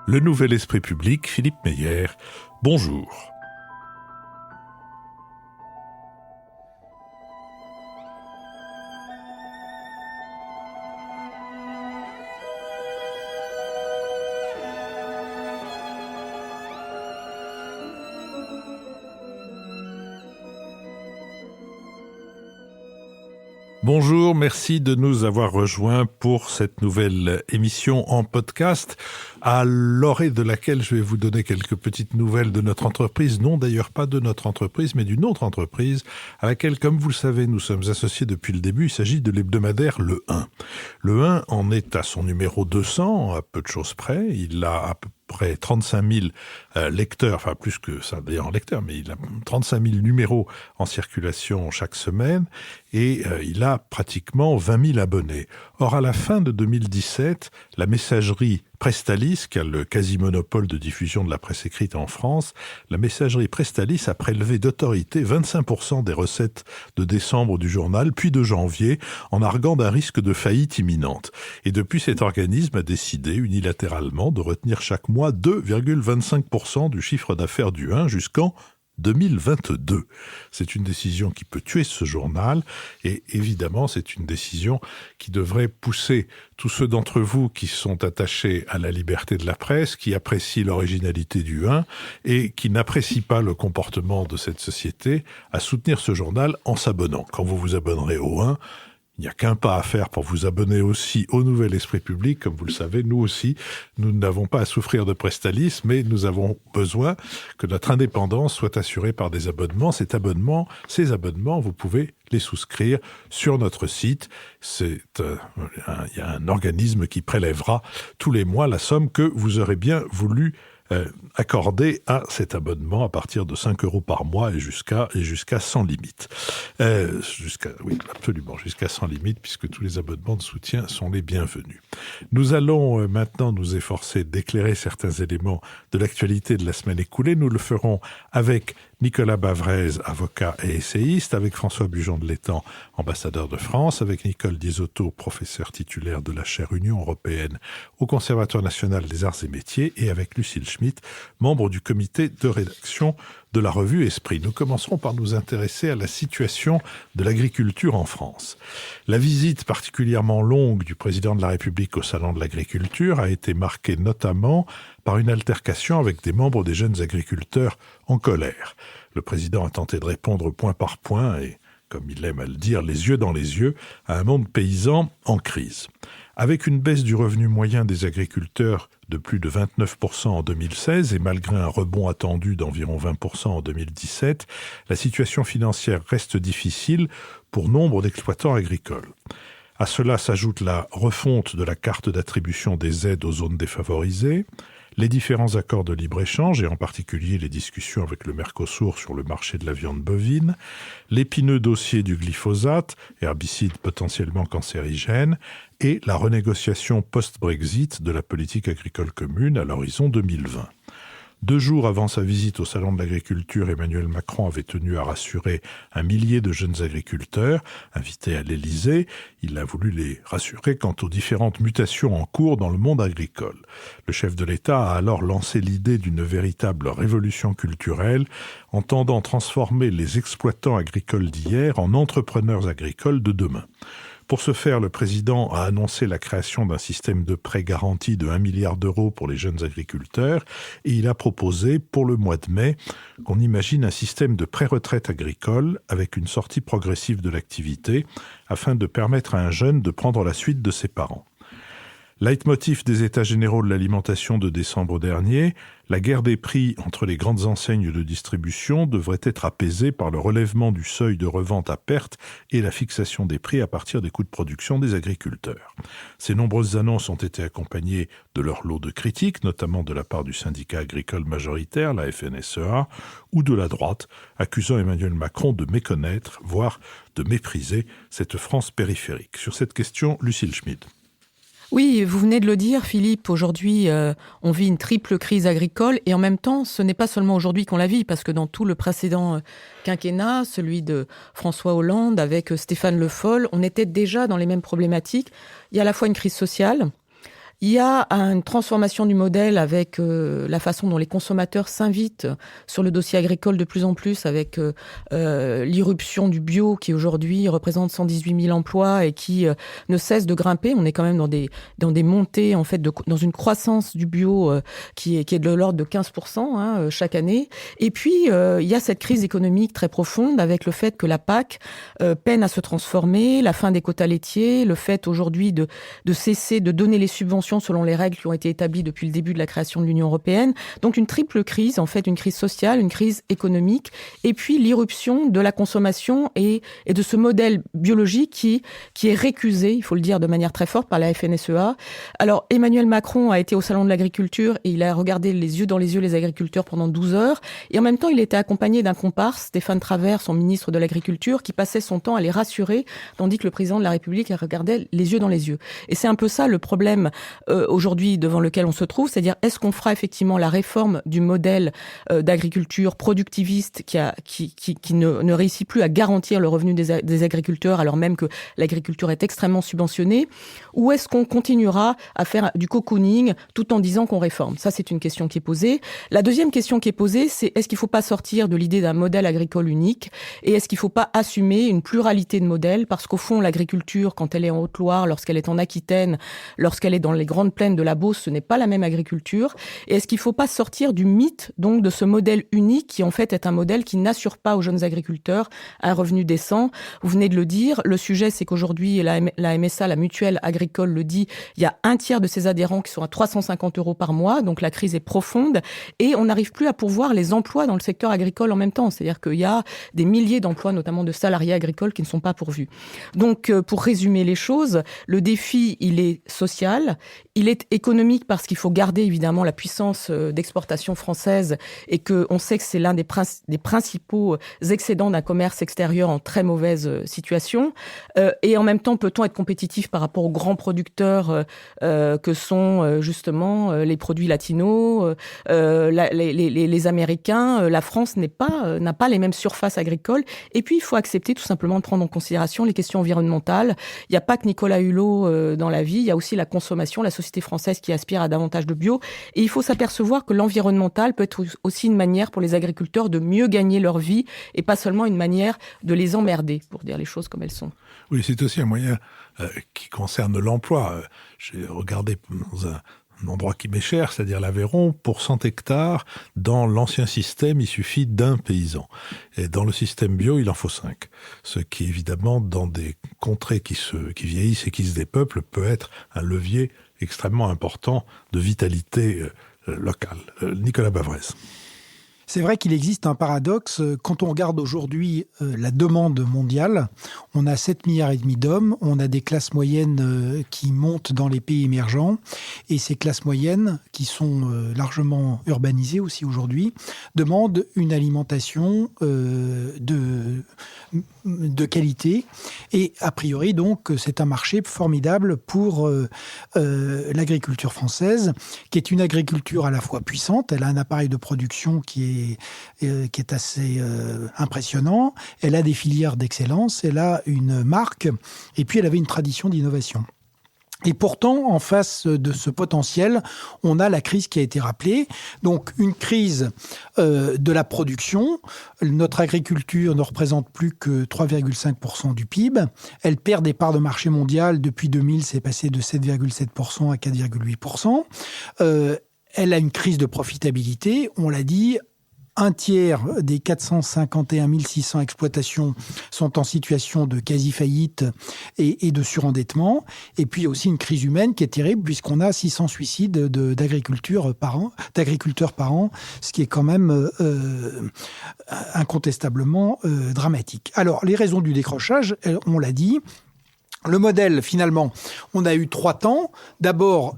Le Nouvel Esprit Public, Philippe Meyer. Bonjour. Bonjour, merci de nous avoir rejoints pour cette nouvelle émission en podcast, à l'orée de laquelle je vais vous donner quelques petites nouvelles de notre entreprise. Non, d'ailleurs pas de notre entreprise, mais d'une autre entreprise à laquelle, comme vous le savez, nous sommes associés depuis le début. Il s'agit de l'hebdomadaire Le 1. Le 1 en est à son numéro 200, à peu de choses près. Il a à peu près 35 000 lecteurs, enfin plus que ça d'ailleurs en lecteurs, mais il a 35 000 numéros en circulation chaque semaine et il a pratiquement 20 000 abonnés. Or, à la fin de 2017, la messagerie Prestalis, qui a le quasi-monopole de diffusion de la presse écrite en France, la messagerie Prestalis a prélevé d'autorité 25% des recettes de décembre du journal, puis de janvier, en arguant d'un risque de faillite imminente. Et depuis, cet organisme a décidé unilatéralement de retenir chaque mois 2,25% du chiffre d'affaires du 1 jusqu'en 2022. C'est une décision qui peut tuer ce journal et évidemment c'est une décision qui devrait pousser tous ceux d'entre vous qui sont attachés à la liberté de la presse, qui apprécient l'originalité du 1 et qui n'apprécient pas le comportement de cette société à soutenir ce journal en s'abonnant. Quand vous vous abonnerez au 1, il n'y a qu'un pas à faire pour vous abonner aussi au Nouvel Esprit Public. Comme vous le savez, nous aussi, nous n'avons pas à souffrir de Prestalis, mais nous avons besoin que notre indépendance soit assurée par des abonnements. Ces abonnements, vous pouvez les souscrire sur notre site. Il y a un organisme qui prélèvera tous les mois la somme que vous aurez bien voulu accordé à cet abonnement à partir de 5 € par mois et jusqu'à sans limite. Oui, absolument, jusqu'à sans limite, puisque tous les abonnements de soutien sont les bienvenus. Nous allons maintenant nous efforcer d'éclairer certains éléments de l'actualité de la semaine écoulée. Nous le ferons avec Nicolas Bavrez, avocat et essayiste, avec François Bujon de l'Étang, ambassadeur de France, avec Nicole Diesotto, professeur titulaire de la chaire Union européenne au Conservatoire national des arts et métiers, et avec Lucille Schmitt, membre du comité de rédaction de la revue Esprit. Nous commencerons par nous intéresser à la situation de l'agriculture en France. La visite particulièrement longue du président de la République au Salon de l'agriculture a été marquée notamment par une altercation avec des membres des jeunes agriculteurs en colère. Le président a tenté de répondre point par point et, comme il aime à le dire, les yeux dans les yeux, à un monde paysan en crise. Avec une baisse du revenu moyen des agriculteurs de plus de 29% en 2016 et malgré un rebond attendu d'environ 20% en 2017, la situation financière reste difficile pour nombre d'exploitants agricoles. À cela s'ajoute la refonte de la carte d'attribution des aides aux zones défavorisées, les différents accords de libre-échange, et en particulier les discussions avec le Mercosur sur le marché de la viande bovine, l'épineux dossier du glyphosate, herbicide potentiellement cancérigène, et la renégociation post-Brexit de la politique agricole commune à l'horizon 2020. 2 jours avant sa visite au Salon de l'agriculture, Emmanuel Macron avait tenu à rassurer 1 millier de jeunes agriculteurs invités à l'Élysée. Il a voulu les rassurer quant aux différentes mutations en cours dans le monde agricole. Le chef de l'État a alors lancé l'idée d'une véritable révolution culturelle, entendant transformer les exploitants agricoles d'hier en entrepreneurs agricoles de demain. Pour ce faire, le président a annoncé la création d'un système de prêts garantis de 1 milliard d'euros pour les jeunes agriculteurs et il a proposé pour le mois de mai qu'on imagine un système de pré-retraite agricole avec une sortie progressive de l'activité afin de permettre à un jeune de prendre la suite de ses parents. Leitmotiv des États généraux de l'alimentation de décembre dernier, la guerre des prix entre les grandes enseignes de distribution devrait être apaisée par le relèvement du seuil de revente à perte et la fixation des prix à partir des coûts de production des agriculteurs. Ces nombreuses annonces ont été accompagnées de leur lot de critiques, notamment de la part du syndicat agricole majoritaire, la FNSEA, ou de la droite, accusant Emmanuel Macron de méconnaître, voire de mépriser cette France périphérique. Sur cette question, Lucille Schmitt. Oui, vous venez de le dire, Philippe. Aujourd'hui, on vit une triple crise agricole et en même temps, ce n'est pas seulement aujourd'hui qu'on la vit, parce que dans tout le précédent quinquennat, celui de François Hollande avec Stéphane Le Foll, on était déjà dans les mêmes problématiques. Il y a à la fois une crise sociale, Il y a une transformation du modèle avec la façon dont les consommateurs s'invitent sur le dossier agricole de plus en plus, avec l'irruption du bio qui aujourd'hui représente 118 000 emplois et qui ne cesse de grimper. On est quand même dans des montées, en fait, dans une croissance du bio qui est de l'ordre de 15% chaque année. Et puis, il y a cette crise économique très profonde avec le fait que la PAC peine à se transformer, la fin des quotas laitiers, le fait aujourd'hui de cesser de donner les subventions selon les règles qui ont été établies depuis le début de la création de l'Union européenne. Donc une triple crise, en fait, une crise sociale, une crise économique, et puis l'irruption de la consommation et de ce modèle biologique qui est récusé, il faut le dire de manière très forte, par la FNSEA. Alors Emmanuel Macron a été au Salon de l'Agriculture et il a regardé les yeux dans les yeux les agriculteurs pendant 12 heures. Et en même temps, il était accompagné d'un comparse, Stéphane Travert, son ministre de l'Agriculture, qui passait son temps à les rassurer, tandis que le président de la République regardait les yeux dans les yeux. Et c'est un peu ça le problème aujourd'hui devant lequel on se trouve, c'est-à-dire est-ce qu'on fera effectivement la réforme du modèle d'agriculture productiviste qui ne réussit plus à garantir le revenu des agriculteurs alors même que l'agriculture est extrêmement subventionnée, ou est-ce qu'on continuera à faire du cocooning tout en disant qu'on réforme? Ça, c'est une question qui est posée. La deuxième question qui est posée, c'est est-ce qu'il ne faut pas sortir de l'idée d'un modèle agricole unique et est-ce qu'il ne faut pas assumer une pluralité de modèles parce qu'au fond, l'agriculture, quand elle est en Haute-Loire, lorsqu'elle est en Aquitaine, lorsqu'elle est dans les grandes plaines de la Beauce, ce n'est pas la même agriculture. Et est-ce qu'il ne faut pas sortir du mythe donc de ce modèle unique qui en fait est un modèle qui n'assure pas aux jeunes agriculteurs un revenu décent? Vous venez de le dire, le sujet c'est qu'aujourd'hui la MSA, la mutuelle agricole le dit, il y a un tiers de ses adhérents qui sont à 350 € par mois, donc la crise est profonde et on n'arrive plus à pourvoir les emplois dans le secteur agricole en même temps. C'est-à-dire qu'il y a des milliers d'emplois, notamment de salariés agricoles, qui ne sont pas pourvus. Donc pour résumer les choses, le défi il est social, il est économique parce qu'il faut garder évidemment la puissance d'exportation française et qu'on sait que c'est l'un des principaux excédents d'un commerce extérieur en très mauvaise situation. Et en même temps, peut-on être compétitif par rapport aux grands producteurs que sont justement les produits latinos, les Américains? La France n'a pas les mêmes surfaces agricoles. Et puis, il faut accepter tout simplement de prendre en considération les questions environnementales. Il n'y a pas que Nicolas Hulot dans la vie, il y a aussi la consommation, la société française qui aspire à davantage de bio. Et il faut s'apercevoir que l'environnemental peut être aussi une manière pour les agriculteurs de mieux gagner leur vie et pas seulement une manière de les emmerder, pour dire les choses comme elles sont. Oui, c'est aussi un moyen qui concerne l'emploi. J'ai regardé dans un endroit qui m'est cher, c'est-à-dire l'Aveyron, pour 100 hectares, dans l'ancien système, il suffit d'un paysan. Et dans le système bio, il en faut 5. Ce qui, évidemment, dans des contrées qui vieillissent et qui se dépeuplent, peut être un levier extrêmement important de vitalité locale. Nicolas Bavrez. C'est vrai qu'il existe un paradoxe. Quand on regarde aujourd'hui la demande mondiale, on a 7,5 milliards d'hommes, on a des classes moyennes qui montent dans les pays émergents, et ces classes moyennes, qui sont largement urbanisées aussi aujourd'hui, demandent une alimentation de qualité. Et a priori, donc, c'est un marché formidable pour l'agriculture française, qui est une agriculture à la fois puissante. Elle a un appareil de production qui est assez impressionnant. Elle a des filières d'excellence, elle a une marque, et puis elle avait une tradition d'innovation. Et pourtant, en face de ce potentiel, on a la crise qui a été rappelée. Donc, une crise de la production. Notre agriculture ne représente plus que 3,5% du PIB. Elle perd des parts de marché mondial. Depuis 2000, c'est passé de 7,7% à 4,8%. Elle a une crise de profitabilité. On l'a dit, un tiers des 451 600 exploitations sont en situation de quasi-faillite et de surendettement. Et puis, il y a aussi une crise humaine qui est terrible puisqu'on a 600 suicides d'agriculteurs par an, ce qui est quand même incontestablement dramatique. Alors, les raisons du décrochage, on l'a dit. Le modèle, finalement, on a eu 3 temps. D'abord,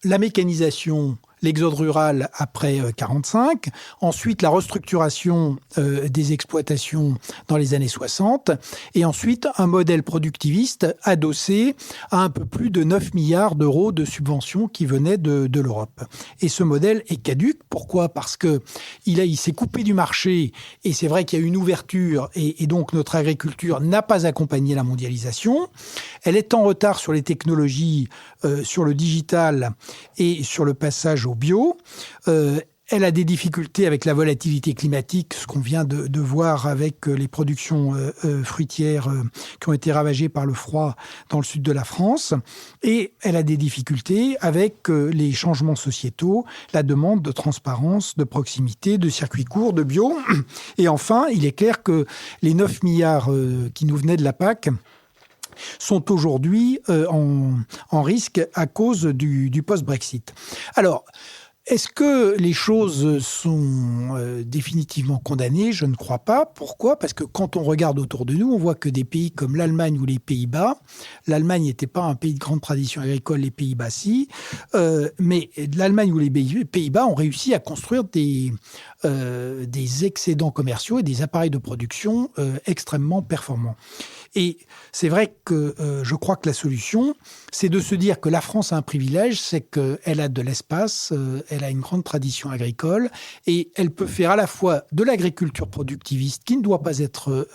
la mécanisation, l'exode rural après 1945, ensuite la restructuration des exploitations dans les années 60, et ensuite un modèle productiviste adossé à un peu plus de 9 milliards d'euros de subventions qui venaient de l'Europe. Et ce modèle est caduc. Pourquoi ? Parce qu'il s'est coupé du marché, et c'est vrai qu'il y a eu une ouverture, et donc notre agriculture n'a pas accompagné la mondialisation. Elle est en retard sur les technologies, sur le digital et sur le passage au bio. Elle a des difficultés avec la volatilité climatique, ce qu'on vient de voir avec les productions fruitières qui ont été ravagées par le froid dans le sud de la France. Et elle a des difficultés avec les changements sociétaux, la demande de transparence, de proximité, de circuits courts, de bio. Et enfin, il est clair que les 9 milliards qui nous venaient de la PAC sont aujourd'hui en risque à cause du post-Brexit. Alors, est-ce que les choses sont définitivement condamnées ? Je ne crois pas. Pourquoi ? Parce que quand on regarde autour de nous, on voit que des pays comme l'Allemagne ou les Pays-Bas, l'Allemagne n'était pas un pays de grande tradition agricole, les Pays-Bas si, mais l'Allemagne ou les Pays-Bas ont réussi à construire des excédents commerciaux et des appareils de production extrêmement performants. Et c'est vrai que je crois que la solution, c'est de se dire que la France a un privilège, c'est qu'elle a de l'espace, elle a une grande tradition agricole, et elle peut faire à la fois de l'agriculture productiviste qui ne doit pas être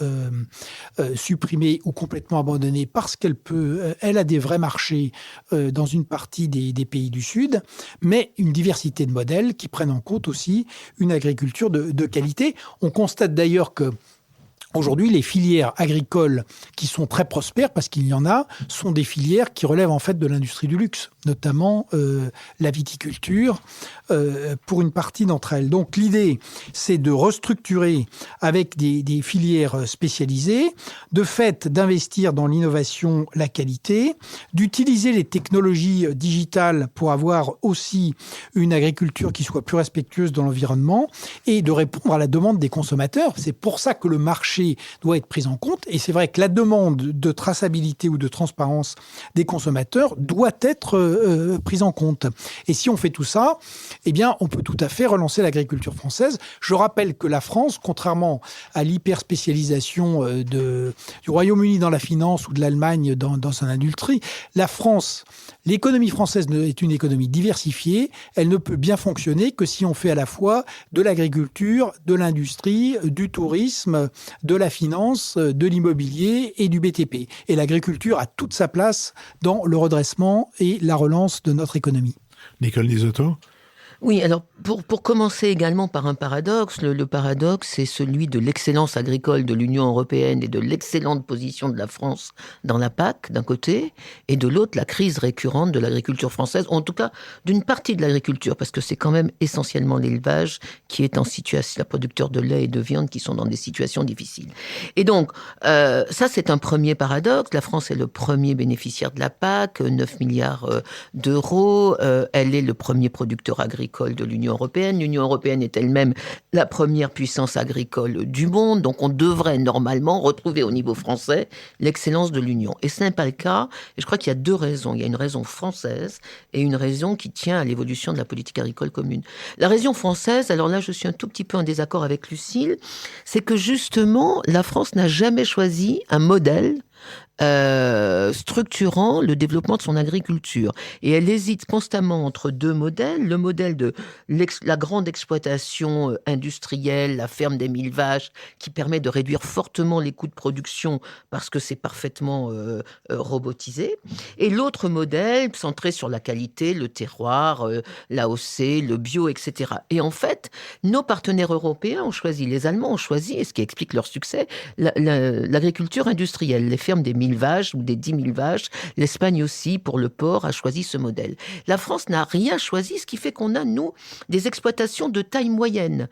supprimée ou complètement abandonnée parce elle a des vrais marchés dans une partie des pays du Sud, mais une diversité de modèles qui prennent en compte aussi une agriculture de qualité. On constate d'ailleurs que aujourd'hui, les filières agricoles qui sont très prospères, parce qu'il y en a, sont des filières qui relèvent en fait de l'industrie du luxe, notamment la viticulture, pour une partie d'entre elles. Donc l'idée, c'est de restructurer avec des filières spécialisées, de fait d'investir dans l'innovation, la qualité, d'utiliser les technologies digitales pour avoir aussi une agriculture qui soit plus respectueuse de l'environnement et de répondre à la demande des consommateurs. C'est pour ça que le marché doit être prise en compte. Et c'est vrai que la demande de traçabilité ou de transparence des consommateurs doit être prise en compte. Et si on fait tout ça, eh bien, on peut tout à fait relancer l'agriculture française. Je rappelle que la France, contrairement à l'hyperspécialisation du Royaume-Uni dans la finance ou de l'Allemagne dans son industrie, la France, l'économie française est une économie diversifiée. Elle ne peut bien fonctionner que si on fait à la fois de l'agriculture, de l'industrie, du tourisme, de la finance, de l'immobilier et du BTP. Et l'agriculture a toute sa place dans le redressement et la relance de notre économie. Nicole Lisoto ? Oui, alors pour commencer également par un paradoxe, le paradoxe c'est celui de l'excellence agricole de l'Union européenne et de l'excellente position de la France dans la PAC d'un côté, et de l'autre la crise récurrente de l'agriculture française, ou en tout cas d'une partie de l'agriculture, parce que c'est quand même essentiellement l'élevage qui est en situation, la producteur de lait et de viande qui sont dans des situations difficiles. Et donc ça c'est un premier paradoxe, la France est le premier bénéficiaire de la PAC, 9 milliards d'euros, elle est le premier producteur agricole de l'Union européenne. L'Union européenne est elle-même la première puissance agricole du monde, donc on devrait normalement retrouver au niveau français l'excellence de l'Union. Et ce n'est pas le cas, et je crois qu'il y a deux raisons. Il y a une raison française et une raison qui tient à l'évolution de la politique agricole commune. La raison française, alors là je suis un tout petit peu en désaccord avec Lucile, c'est que justement la France n'a jamais choisi un modèle structurant le développement de son agriculture. Et elle hésite constamment entre deux modèles. Le modèle de la grande exploitation industrielle, la ferme des 1000 vaches, qui permet de réduire fortement les coûts de production parce que c'est parfaitement robotisé. Et l'autre modèle, centré sur la qualité, le terroir, l'AOC, le bio, etc. Et en fait, nos partenaires européens ont choisi, les Allemands ont choisi, et ce qui explique leur succès, l'agriculture industrielle, les fermes des 1000 vaches ou des 10 000 vaches. L'Espagne aussi, pour le porc, a choisi ce modèle. La France n'a rien choisi, ce qui fait qu'on a, nous, des exploitations de taille moyenne,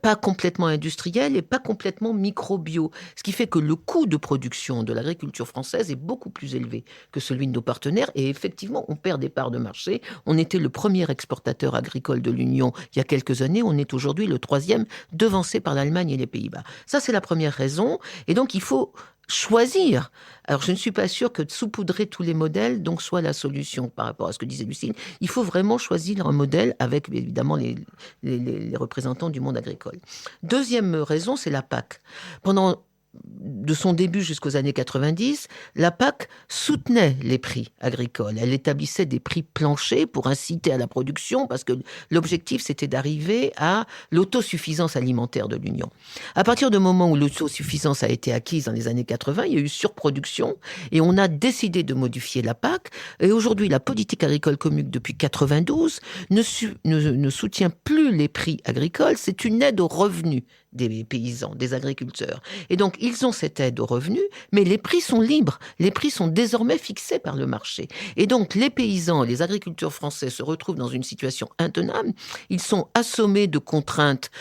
pas complètement industrielles et pas complètement micro-bio. Ce qui fait que le coût de production de l'agriculture française est beaucoup plus élevé que celui de nos partenaires. Et effectivement, on perd des parts de marché. On était le premier exportateur agricole de l'Union il y a quelques années. On est aujourd'hui le troisième, devancé par l'Allemagne et les Pays-Bas. Ça, c'est la première raison. Et donc, il faut choisir. Alors, je ne suis pas sûre que de saupoudrer tous les modèles donc soit la solution par rapport à ce que disait Lucile. Il faut vraiment choisir un modèle avec, évidemment, les représentants du monde agricole. Deuxième raison, c'est la PAC. De son début jusqu'aux années 90, la PAC soutenait les prix agricoles. Elle établissait des prix planchers pour inciter à la production, parce que l'objectif, c'était d'arriver à l'autosuffisance alimentaire de l'Union. À partir du moment où l'autosuffisance a été acquise dans les années 80, il y a eu surproduction, et on a décidé de modifier la PAC. Et aujourd'hui, la politique agricole commune, depuis 92, ne soutient plus les prix agricoles, c'est une aide aux revenus des paysans, des agriculteurs. Et donc, ils ont cette aide aux revenus, mais les prix sont libres. Les prix sont désormais fixés par le marché. Et donc, les paysans, les agriculteurs français se retrouvent dans une situation intenable. Ils sont assommés de contraintes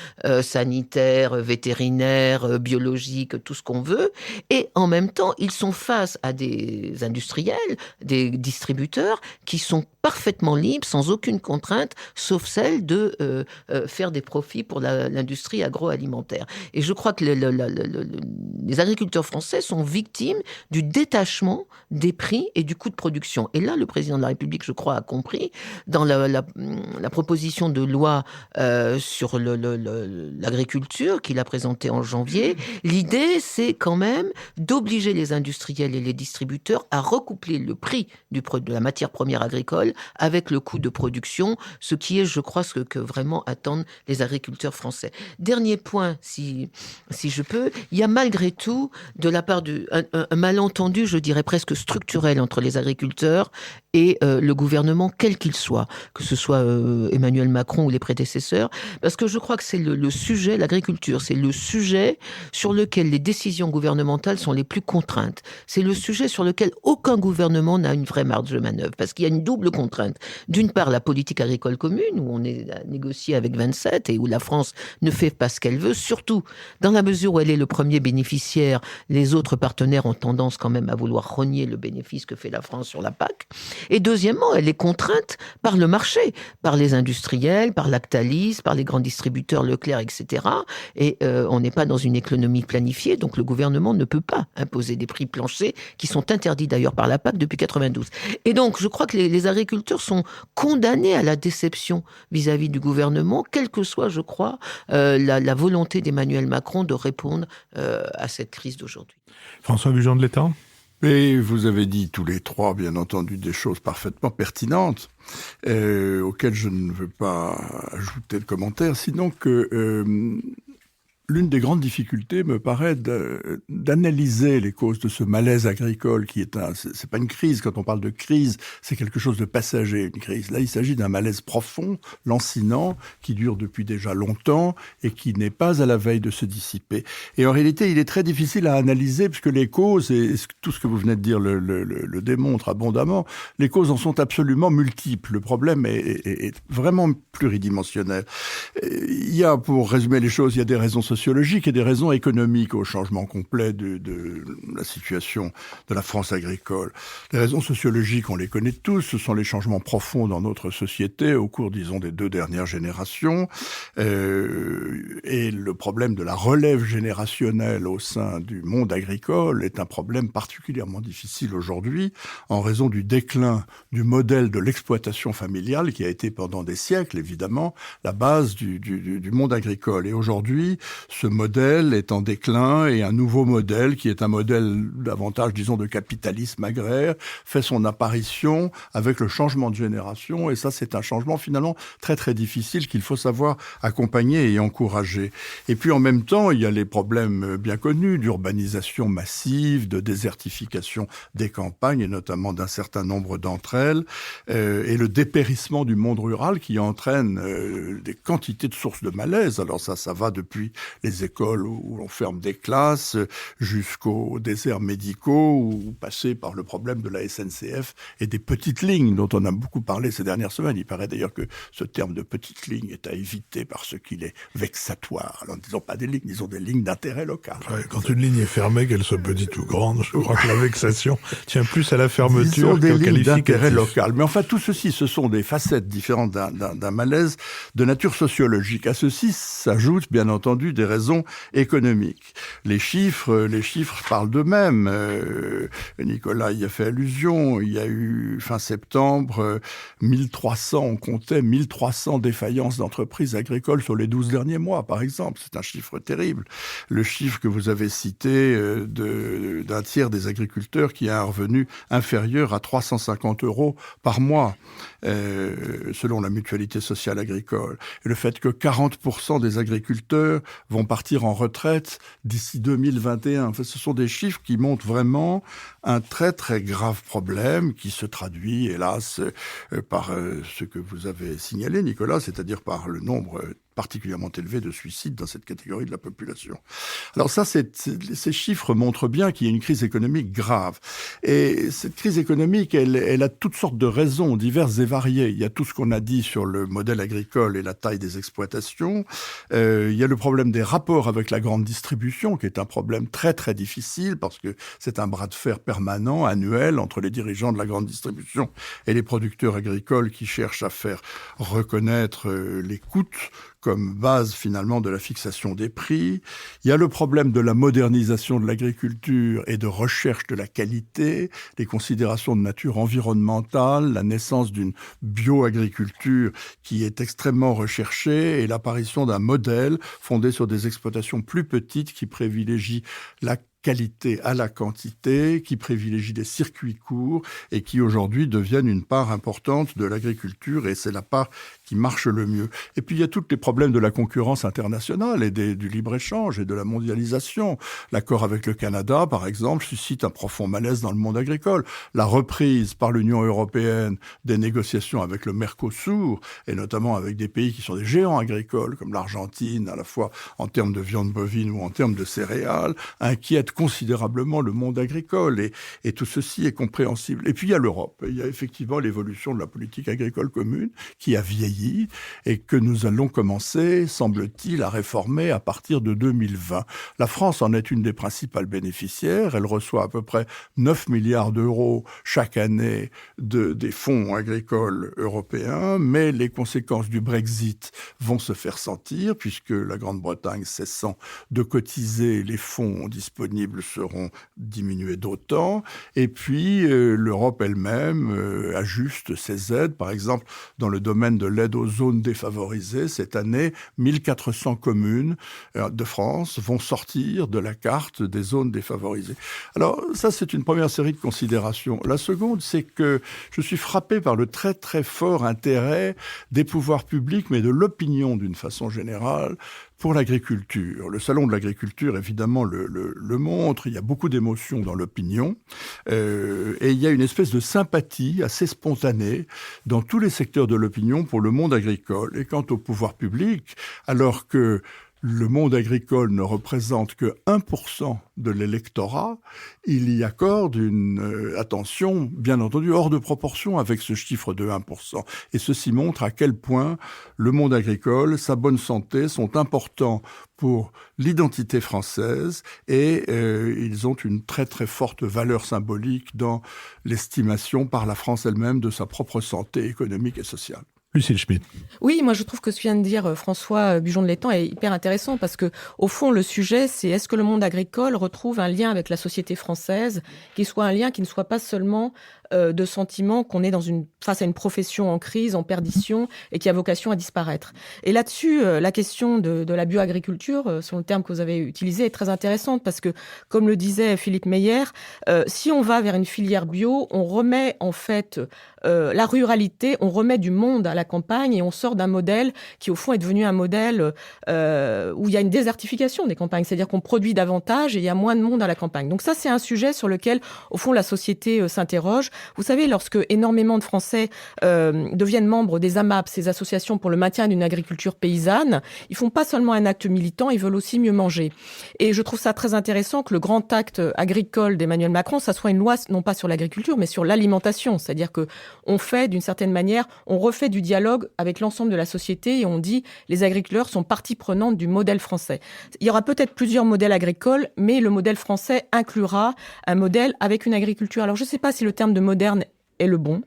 sanitaires, vétérinaires, biologiques, tout ce qu'on veut. Et en même temps, ils sont face à des industriels, des distributeurs qui sont parfaitement libres, sans aucune contrainte, sauf celle de faire des profits pour l'industrie agroalimentaire. Et je crois que les agriculteurs français sont victimes du détachement des prix et du coût de production. Et là, le président de la République, je crois, a compris, dans la proposition de loi sur l'agriculture qu'il a présentée en janvier, l'idée, c'est quand même d'obliger les industriels et les distributeurs à recoupler le prix de la matière première agricole avec le coût de production, ce qui est, je crois, ce que vraiment attendent les agriculteurs français. Dernier point, si je peux, il y a malgré tout, de la part un malentendu, je dirais presque structurel, entre les agriculteurs et le gouvernement, quel qu'il soit, que ce soit Emmanuel Macron ou les prédécesseurs, parce que je crois que c'est le sujet, l'agriculture, c'est le sujet sur lequel les décisions gouvernementales sont les plus contraintes. C'est le sujet sur lequel aucun gouvernement n'a une vraie marge de manœuvre, parce qu'il y a une double contrainte. D'une part, la politique agricole commune, où on est à négocier avec 27 et où la France ne fait pas ce qu'elle veut, surtout dans la mesure où elle est le premier bénéficiaire, les autres partenaires ont tendance quand même à vouloir renier le bénéfice que fait la France sur la PAC. Et deuxièmement, elle est contrainte par le marché, par les industriels, par Lactalis, par les grands distributeurs Leclerc, etc. Et on n'est pas dans une économie planifiée, donc le gouvernement ne peut pas imposer des prix planchers qui sont interdits d'ailleurs par la PAC depuis 92. Et donc, je crois que les agriculteurs sont condamnés à la déception vis-à-vis du gouvernement, quelle que soit, je crois, la volonté d'Emmanuel Macron de répondre à cette crise d'aujourd'hui. François Bujon de l'Étang. Mais vous avez dit tous les trois, bien entendu, des choses parfaitement pertinentes, auxquelles je ne veux pas ajouter de commentaires, sinon que l'une des grandes difficultés me paraît d'analyser les causes de ce malaise agricole qui est c'est pas une crise. Quand on parle de crise, c'est quelque chose de passager, une crise. Là, il s'agit d'un malaise profond, lancinant, qui dure depuis déjà longtemps et qui n'est pas à la veille de se dissiper. Et en réalité, il est très difficile à analyser puisque les causes, et tout ce que vous venez de dire le démontre abondamment, les causes en sont absolument multiples. Le problème est vraiment pluridimensionnel. Il y a, pour résumer les choses, il y a des raisons sociales et des raisons économiques au changement complet de la situation de la France agricole. Les raisons sociologiques, on les connaît tous, ce sont les changements profonds dans notre société au cours, disons, des 2 dernières générations, et le problème de la relève générationnelle au sein du monde agricole est un problème particulièrement difficile aujourd'hui en raison du déclin du modèle de l'exploitation familiale qui a été pendant des siècles, évidemment, la base du monde agricole. Et aujourd'hui, ce modèle est en déclin et un nouveau modèle, qui est un modèle davantage, disons, de capitalisme agraire, fait son apparition avec le changement de génération. Et ça, c'est un changement finalement très très difficile qu'il faut savoir accompagner et encourager. Et puis en même temps, il y a les problèmes bien connus d'urbanisation massive, de désertification des campagnes et notamment d'un certain nombre d'entre elles, et le dépérissement du monde rural qui entraîne des quantités de sources de malaise. Alors ça va depuis les écoles où on ferme des classes, jusqu'aux déserts médicaux, ou passer par le problème de la SNCF et des petites lignes dont on a beaucoup parlé ces dernières semaines. Il paraît d'ailleurs que ce terme de petite ligne est à éviter parce qu'il est vexatoire. Alors ne disons pas des lignes, disons des lignes d'intérêt local. Ouais, quand une ligne est fermée, qu'elle soit petite ou grande, je crois que la vexation tient plus à la fermeture qu'au qualificatif. D'intérêt local. Mais enfin, tout ceci, ce sont des facettes différentes d'un malaise de nature sociologique. À ceci s'ajoutent, bien entendu, des raisons économiques. Les chiffres parlent d'eux-mêmes. Nicolas y a fait allusion. Il y a eu, fin septembre, 1300, on comptait 1300 défaillances d'entreprises agricoles sur les 12 derniers mois, par exemple. C'est un chiffre terrible. Le chiffre que vous avez cité d'un tiers des agriculteurs qui a un revenu inférieur à 350 € par mois, selon la mutualité sociale agricole. Et le fait que 40% des agriculteurs vont partir en retraite d'ici 2021. Enfin, ce sont des chiffres qui montrent vraiment un très très grave problème qui se traduit, hélas, par ce que vous avez signalé, Nicolas, c'est-à-dire par le nombre particulièrement élevé de suicides dans cette catégorie de la population. Alors ça, ces chiffres montrent bien qu'il y a une crise économique grave. Et cette crise économique, elle a toutes sortes de raisons diverses et variées. Il y a tout ce qu'on a dit sur le modèle agricole et la taille des exploitations. Il y a le problème des rapports avec la grande distribution, qui est un problème très très difficile parce que c'est un bras de fer permanent, annuel, entre les dirigeants de la grande distribution et les producteurs agricoles qui cherchent à faire reconnaître les coûts comme base finalement de la fixation des prix. Il y a le problème de la modernisation de l'agriculture et de recherche de la qualité, les considérations de nature environnementale, la naissance d'une bioagriculture qui est extrêmement recherchée et l'apparition d'un modèle fondé sur des exploitations plus petites qui privilégient la qualité à la quantité, qui privilégie des circuits courts et qui aujourd'hui deviennent une part importante de l'agriculture et c'est la part qui marche le mieux. Et puis il y a tous les problèmes de la concurrence internationale et du libre-échange et de la mondialisation. L'accord avec le Canada, par exemple, suscite un profond malaise dans le monde agricole. La reprise par l'Union européenne des négociations avec le Mercosur et notamment avec des pays qui sont des géants agricoles comme l'Argentine, à la fois en termes de viande bovine ou en termes de céréales, inquiète considérablement le monde agricole et tout ceci est compréhensible. Et puis il y a l'Europe. Il y a effectivement l'évolution de la politique agricole commune qui a vieilli et que nous allons commencer, semble-t-il, à réformer à partir de 2020. La France en est une des principales bénéficiaires. Elle reçoit à peu près 9 milliards d'euros chaque année des fonds agricoles européens, mais les conséquences du Brexit vont se faire sentir puisque la Grande-Bretagne cessant de cotiser, les fonds disponibles seront diminués d'autant. Et puis, l'Europe elle-même ajuste ses aides. Par exemple, dans le domaine de l'aide aux zones défavorisées, cette année, 1400 communes de France vont sortir de la carte des zones défavorisées. Alors, ça, c'est une première série de considérations. La seconde, c'est que je suis frappé par le très, très fort intérêt des pouvoirs publics, mais de l'opinion d'une façon générale, pour l'agriculture. Le salon de l'agriculture, évidemment, le montre. Il y a beaucoup d'émotions dans l'opinion. Et il y a une espèce de sympathie assez spontanée dans tous les secteurs de l'opinion pour le monde agricole. Et quant au pouvoir public, alors que le monde agricole ne représente que 1% de l'électorat, il y accorde une attention, bien entendu, hors de proportion avec ce chiffre de 1%. Et ceci montre à quel point le monde agricole, sa bonne santé sont importants pour l'identité française et ils ont une très très forte valeur symbolique dans l'estimation par la France elle-même de sa propre santé économique et sociale. Lucile Schmitt. Oui, moi je trouve que ce que vient de dire François Bujon de l'Étang est hyper intéressant parce que au fond le sujet c'est est-ce que le monde agricole retrouve un lien avec la société française qui soit un lien qui ne soit pas seulement de sentiment qu'on est face à une profession en crise, en perdition et qui a vocation à disparaître. Et là-dessus, la question de la bioagriculture, sur le terme que vous avez utilisé, est très intéressante parce que, comme le disait Philippe Meyer, si on va vers une filière bio, on remet en fait la ruralité, on remet du monde à la campagne et on sort d'un modèle qui, au fond, est devenu un modèle où il y a une désertification des campagnes, c'est-à-dire qu'on produit davantage et il y a moins de monde à la campagne. Donc ça, c'est un sujet sur lequel, au fond, la société s'interroge. Vous savez, lorsque énormément de Français deviennent membres des AMAP, ces associations pour le maintien d'une agriculture paysanne, ils font pas seulement un acte militant, ils veulent aussi mieux manger. Et je trouve ça très intéressant que le grand acte agricole d'Emmanuel Macron, ça soit une loi non pas sur l'agriculture, mais sur l'alimentation. C'est-à-dire que on fait, d'une certaine manière, on refait du dialogue avec l'ensemble de la société et on dit les agriculteurs sont partie prenante du modèle français. Il y aura peut-être plusieurs modèles agricoles, mais le modèle français inclura un modèle avec une agriculture. Alors je ne sais pas si le terme de moderne est le bon.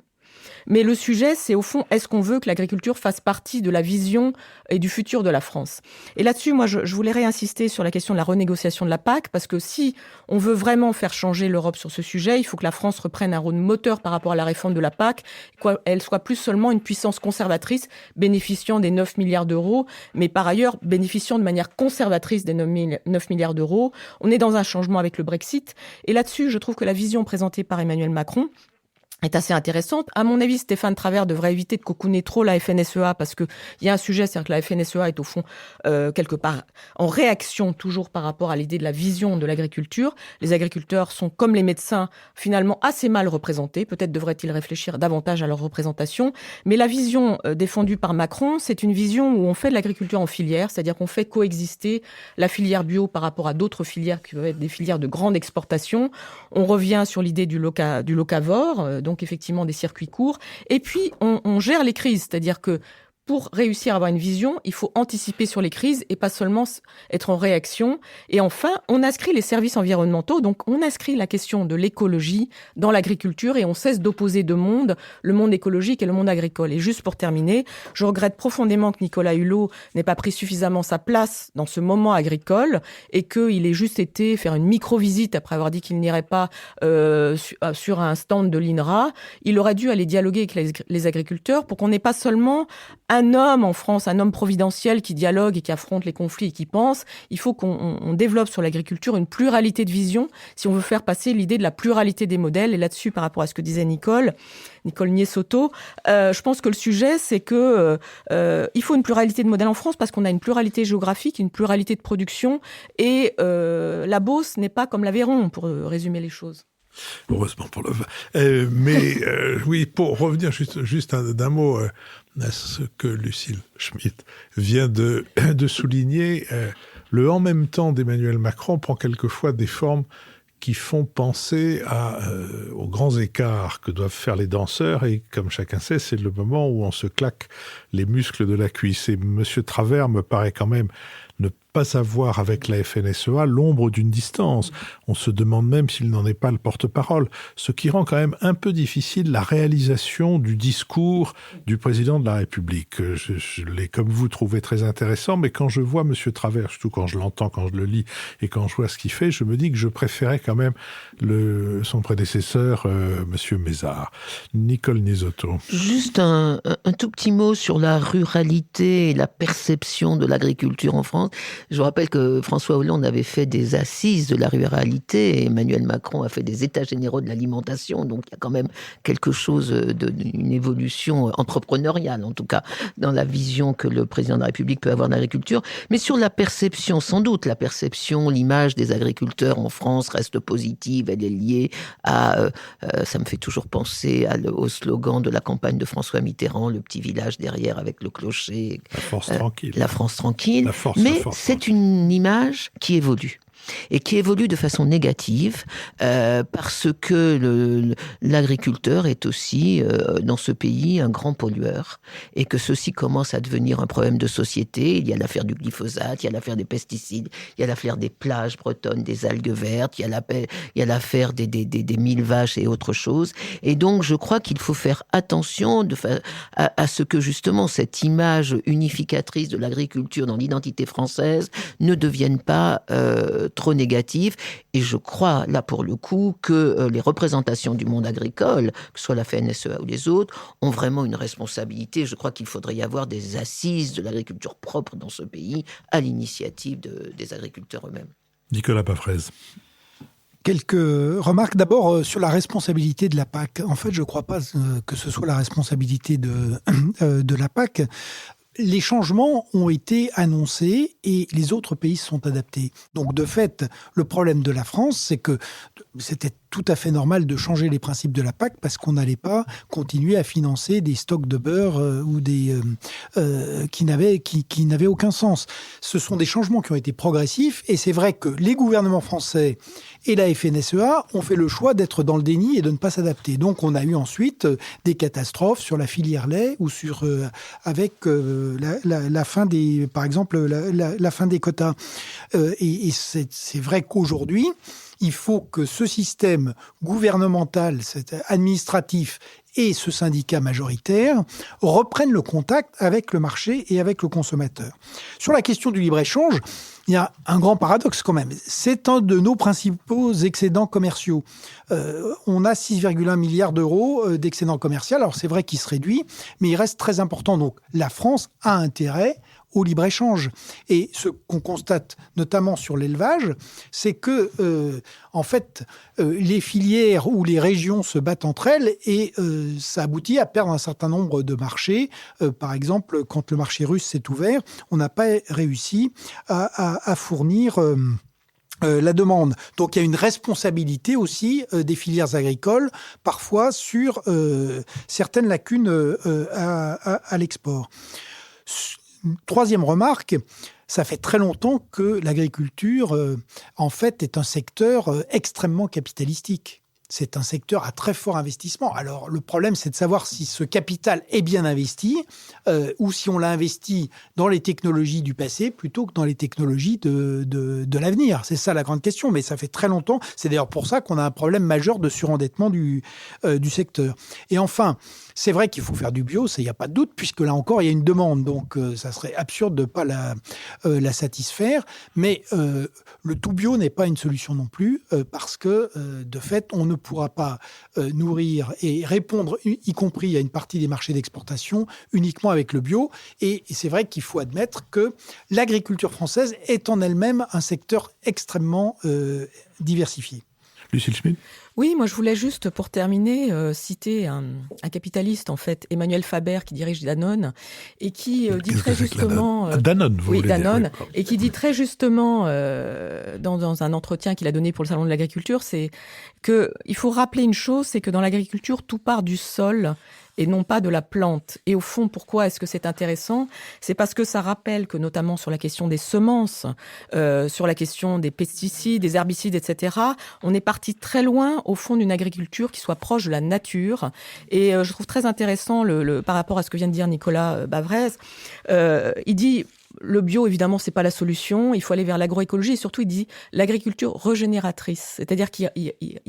Mais le sujet, c'est au fond, est-ce qu'on veut que l'agriculture fasse partie de la vision et du futur de la France? Et là-dessus, moi, je voulais réinsister sur la question de la renégociation de la PAC, parce que si on veut vraiment faire changer l'Europe sur ce sujet, il faut que la France reprenne un rôle moteur par rapport à la réforme de la PAC, qu'elle soit plus seulement une puissance conservatrice bénéficiant des 9 milliards d'euros, mais par ailleurs bénéficiant de manière conservatrice des 9 milliards d'euros. On est dans un changement avec le Brexit. Et là-dessus, je trouve que la vision présentée par Emmanuel Macron est assez intéressante. À mon avis, Stéphane Travert devrait éviter de cocooner trop la FNSEA, parce que il y a un sujet, c'est-à-dire que la FNSEA est au fond quelque part en réaction toujours par rapport à l'idée de la vision de l'agriculture. Les agriculteurs sont, comme les médecins, finalement assez mal représentés. Peut-être devraient-ils réfléchir davantage à leur représentation. Mais la vision défendue par Macron, c'est une vision où on fait de l'agriculture en filière, c'est-à-dire qu'on fait coexister la filière bio par rapport à d'autres filières qui peuvent être des filières de grande exportation. On revient sur l'idée du locavore, donc effectivement des circuits courts. Et puis, on gère les crises, c'est-à-dire que pour réussir à avoir une vision, il faut anticiper sur les crises et pas seulement être en réaction. Et enfin, on inscrit les services environnementaux, donc on inscrit la question de l'écologie dans l'agriculture et on cesse d'opposer deux mondes, le monde écologique et le monde agricole. Et juste pour terminer, je regrette profondément que Nicolas Hulot n'ait pas pris suffisamment sa place dans ce moment agricole et qu'il ait juste été faire une micro-visite après avoir dit qu'il n'irait pas sur un stand de l'INRA. Il aurait dû aller dialoguer avec les agriculteurs pour qu'on n'ait pas seulement un homme en France, un homme providentiel qui dialogue et qui affronte les conflits et qui pense. Il faut qu'on développe sur l'agriculture une pluralité de visions si on veut faire passer l'idée de la pluralité des modèles. Et là-dessus, par rapport à ce que disait Nicole Niessotto, je pense que le sujet, c'est que il faut une pluralité de modèles en France parce qu'on a une pluralité géographique, une pluralité de production et la Beauce n'est pas comme l'Aveyron, pour résumer les choses. Heureusement pour le vin. Oui, pour revenir juste d'un mot à ce que Lucille Schmitt vient de souligner, le « en même temps » d'Emmanuel Macron prend quelquefois des formes qui font penser aux grands écarts que doivent faire les danseurs. Et comme chacun sait, c'est le moment où on se claque les muscles de la cuisse. Et M. Travers me paraît quand même ne pas avoir avec la FNSEA l'ombre d'une distance. On se demande même s'il n'en est pas le porte-parole, ce qui rend quand même un peu difficile la réalisation du discours du président de la République. Je l'ai, comme vous, trouvé très intéressant, mais quand je vois M. Travers, surtout quand je l'entends, quand je le lis et quand je vois ce qu'il fait, je me dis que je préférais quand même son prédécesseur, M. Mézard. Nicole Niessotto. Juste un tout petit mot sur la ruralité et la perception de l'agriculture en France. Je vous rappelle que François Hollande avait fait des assises de la ruralité et Emmanuel Macron a fait des états généraux de l'alimentation. Donc, il y a quand même quelque chose d'une évolution entrepreneuriale, en tout cas, dans la vision que le président de la République peut avoir de l'agriculture. Mais sur la perception, sans doute, l'image des agriculteurs en France reste positive. Elle est liée à, ça me fait toujours penser au slogan de la campagne de François Mitterrand, le petit village derrière avec le clocher. La France tranquille. La France tranquille. Mais c'est une image qui évolue. Et qui évolue de façon négative parce que l'agriculteur est aussi, dans ce pays, un grand pollueur et que ceci commence à devenir un problème de société. Il y a l'affaire du glyphosate, il y a l'affaire des pesticides, il y a l'affaire des plages bretonnes, des algues vertes, il y a l'affaire des mille vaches et autre chose. Et donc, je crois qu'il faut faire attention à ce que, justement, cette image unificatrice de l'agriculture dans l'identité française ne devienne pas trop négatif. Et je crois, là pour le coup, que les représentations du monde agricole, que ce soit la FNSEA ou les autres, ont vraiment une responsabilité. Je crois qu'il faudrait y avoir des assises de l'agriculture propre dans ce pays, à l'initiative des agriculteurs eux-mêmes. Nicolas Paffraise. Quelques remarques d'abord sur la responsabilité de la PAC. En fait, je ne crois pas que ce soit la responsabilité de la PAC. Les changements ont été annoncés et les autres pays se sont adaptés. Donc, de fait, le problème de la France, c'est que c'était tout à fait normal de changer les principes de la PAC parce qu'on n'allait pas continuer à financer des stocks de beurre ou qui n'avaient aucun sens. Ce sont des changements qui ont été progressifs et c'est vrai que les gouvernements français et la FNSEA ont fait le choix d'être dans le déni et de ne pas s'adapter. Donc, on a eu ensuite des catastrophes sur la filière lait ou avec la fin des, par exemple, la fin des quotas. Et c'est vrai qu'aujourd'hui, il faut que ce système gouvernemental, administratif et ce syndicat majoritaire reprennent le contact avec le marché et avec le consommateur. Sur la question du libre-échange, il y a un grand paradoxe quand même. C'est un de nos principaux excédents commerciaux. On a 6,1 milliards d'euros d'excédent commercial. Alors c'est vrai qu'il se réduit, mais il reste très important. Donc la France a intérêt au libre-échange. Et ce qu'on constate notamment sur l'élevage, c'est que, les filières ou les régions se battent entre elles et ça aboutit à perdre un certain nombre de marchés. Par exemple, quand le marché russe s'est ouvert, on n'a pas réussi à fournir la demande. Donc il y a une responsabilité aussi des filières agricoles, parfois sur certaines lacunes à l'export. Troisième remarque, ça fait très longtemps que l'agriculture, est un secteur extrêmement capitalistique. C'est un secteur à très fort investissement. Alors, le problème, c'est de savoir si ce capital est bien investi ou si on l'a investi dans les technologies du passé plutôt que dans les technologies de l'avenir. C'est ça la grande question. Mais ça fait très longtemps. C'est d'ailleurs pour ça qu'on a un problème majeur de surendettement du secteur. Et enfin, c'est vrai qu'il faut faire du bio, ça, il n'y a pas de doute, puisque là encore, il y a une demande. Donc, ça serait absurde de ne pas la satisfaire. Mais le tout bio n'est pas une solution non plus, parce que, de fait, on ne pourra pas nourrir et répondre, y compris à une partie des marchés d'exportation, uniquement avec le bio. Et c'est vrai qu'il faut admettre que l'agriculture française est en elle-même un secteur extrêmement diversifié. Lucille Schmid ? Oui, moi je voulais juste, pour terminer, citer un capitaliste, en fait, Emmanuel Faber, qui dirige Danone, et qui dit très justement... Danone, vous voulez Danone, dire, oui. Et qui dit très justement, dans un entretien qu'il a donné pour le Salon de l'Agriculture, c'est qu'il faut rappeler une chose, c'est que dans l'agriculture, tout part du sol et non pas de la plante. Et au fond, pourquoi est-ce que c'est intéressant ? C'est parce que ça rappelle que, notamment sur la question des semences, sur la question des pesticides, des herbicides, etc., on est parti très loin, au fond, d'une agriculture qui soit proche de la nature. Et je trouve très intéressant, par rapport à ce que vient de dire Nicolas Bavrez, il dit... Le bio, évidemment, c'est pas la solution. Il faut aller vers l'agroécologie et surtout, il dit l'agriculture régénératrice. C'est-à-dire qu'il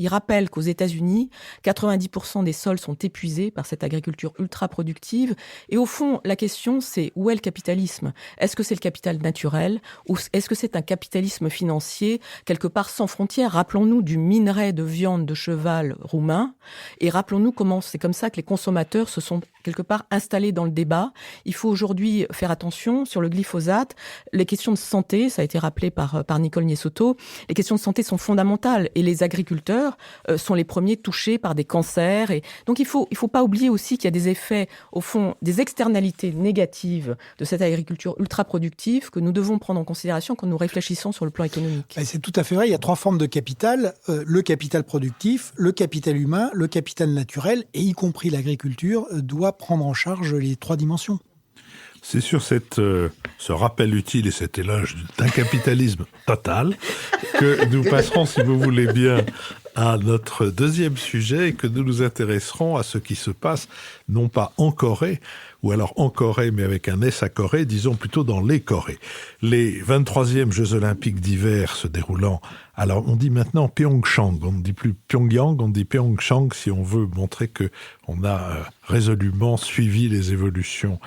rappelle qu'aux États-Unis, 90% des sols sont épuisés par cette agriculture ultra productive. Et au fond, la question, c'est où est le capitalisme ? Est-ce que c'est le capital naturel ou est-ce que c'est un capitalisme financier quelque part sans frontières ? Rappelons-nous du minerai de viande de cheval roumain et rappelons-nous comment c'est comme ça que les consommateurs se sont quelque part installés dans le débat. Il faut aujourd'hui faire attention sur le glyphosate. Les questions de santé, ça a été rappelé par Nicole Niessotto, les questions de santé sont fondamentales et les agriculteurs sont les premiers touchés par des cancers. Et donc il faut pas oublier aussi qu'il y a des effets, au fond, des externalités négatives de cette agriculture ultra productive que nous devons prendre en considération quand nous réfléchissons sur le plan économique. C'est tout à fait vrai. Il y a 3 formes de capital. Le capital productif, le capital humain, le capital naturel, et y compris l'agriculture doit prendre en charge les 3 dimensions. C'est sur ce rappel utile et cet éloge d'un capitalisme total que nous passerons, si vous voulez bien, à notre deuxième sujet et que nous nous intéresserons à ce qui se passe, non pas en Corée, ou alors en Corée, mais avec un S à Corée, disons plutôt dans les Corées. Les 23e Jeux Olympiques d'hiver se déroulant, alors on dit maintenant Pyeongchang, on ne dit plus Pyongyang, on dit Pyeongchang si on veut montrer que on a résolument suivi les évolutions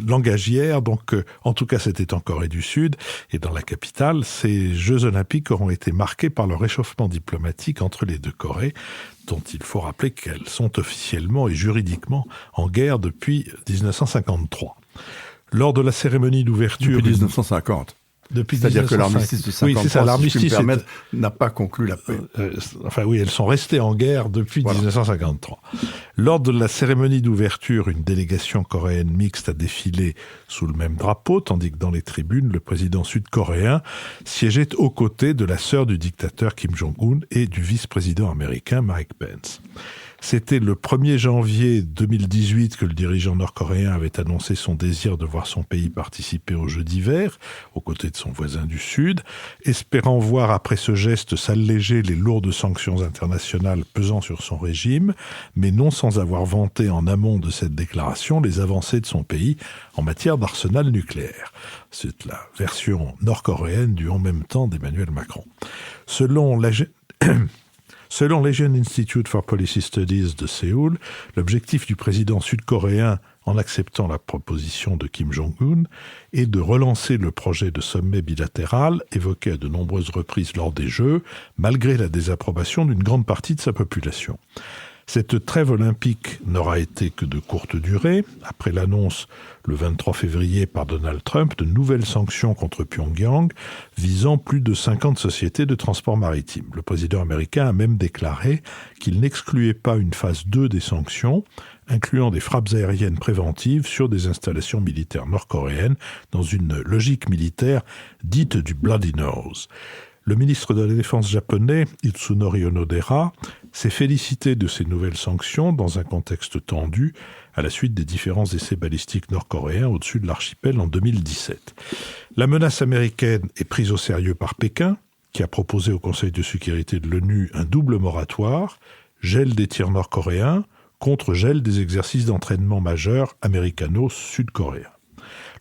langagières. Donc, en tout cas, c'était en Corée du Sud et dans la capitale. Ces Jeux Olympiques auront été marqués par le réchauffement diplomatique entre les deux Corées, dont il faut rappeler qu'elles sont officiellement et juridiquement en guerre depuis 1953. Lors de la cérémonie d'ouverture... Depuis 1950. C'est-à-dire que l'armistice de 53, oui, si je puis me permettre, n'a pas conclu la paix. Elles sont restées en guerre depuis 1953. Lors de la cérémonie d'ouverture, une délégation coréenne mixte a défilé sous le même drapeau, tandis que dans les tribunes, le président sud-coréen siégeait aux côtés de la sœur du dictateur Kim Jong-un et du vice-président américain Mike Pence. C'était le 1er janvier 2018 que le dirigeant nord-coréen avait annoncé son désir de voir son pays participer aux Jeux d'hiver, aux côtés de son voisin du Sud, espérant voir après ce geste s'alléger les lourdes sanctions internationales pesant sur son régime, mais non sans avoir vanté en amont de cette déclaration les avancées de son pays en matière d'arsenal nucléaire. C'est la version nord-coréenne du « en même temps » d'Emmanuel Macron. Selon Selon l'Asian Institute for Policy Studies de Séoul, l'objectif du président sud-coréen en acceptant la proposition de Kim Jong-un est de relancer le projet de sommet bilatéral évoqué à de nombreuses reprises lors des Jeux, malgré la désapprobation d'une grande partie de sa population. Cette trêve olympique n'aura été que de courte durée. Après l'annonce le 23 février par Donald Trump de nouvelles sanctions contre Pyongyang visant plus de 50 sociétés de transport maritime. Le président américain a même déclaré qu'il n'excluait pas une phase 2 des sanctions, incluant des frappes aériennes préventives sur des installations militaires nord-coréennes dans une logique militaire dite du Bloody Nose. Le ministre de la Défense japonais, Itsunori Onodera, s'est félicité de ces nouvelles sanctions dans un contexte tendu à la suite des différents essais balistiques nord-coréens au-dessus de l'archipel en 2017. La menace américaine est prise au sérieux par Pékin, qui a proposé au Conseil de sécurité de l'ONU un double moratoire, gel des tirs nord-coréens contre gel des exercices d'entraînement majeurs américano-sud-coréens.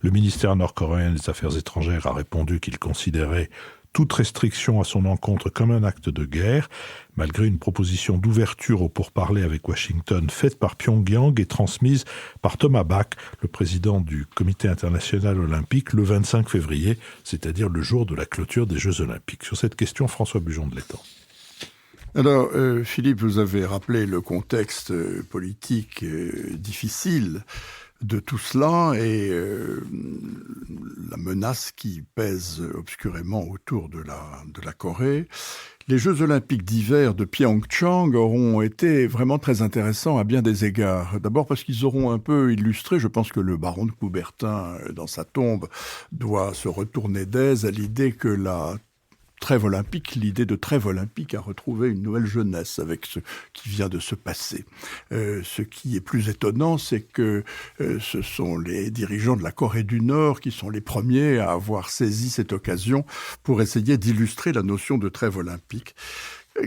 Le ministère nord-coréen des Affaires étrangères a répondu qu'il considérait toute restriction à son encontre comme un acte de guerre, malgré une proposition d'ouverture aux pourparlers avec Washington faite par Pyongyang et transmise par Thomas Bach, le président du Comité international olympique, le 25 février, c'est-à-dire le jour de la clôture des Jeux olympiques. Sur cette question, François Bujon de l'Étang. Alors, Philippe, vous avez rappelé le contexte politique difficile de tout cela et la menace qui pèse obscurément autour de la Corée. Les Jeux olympiques d'hiver de Pyeongchang auront été vraiment très intéressants à bien des égards. D'abord parce qu'ils auront un peu illustré, je pense que le baron de Coubertin, dans sa tombe, doit se retourner d'aise à l'idée que l'idée de trêve olympique a retrouvé une nouvelle jeunesse avec ce qui vient de se passer. Ce qui est plus étonnant, c'est que ce sont les dirigeants de la Corée du Nord qui sont les premiers à avoir saisi cette occasion pour essayer d'illustrer la notion de trêve olympique.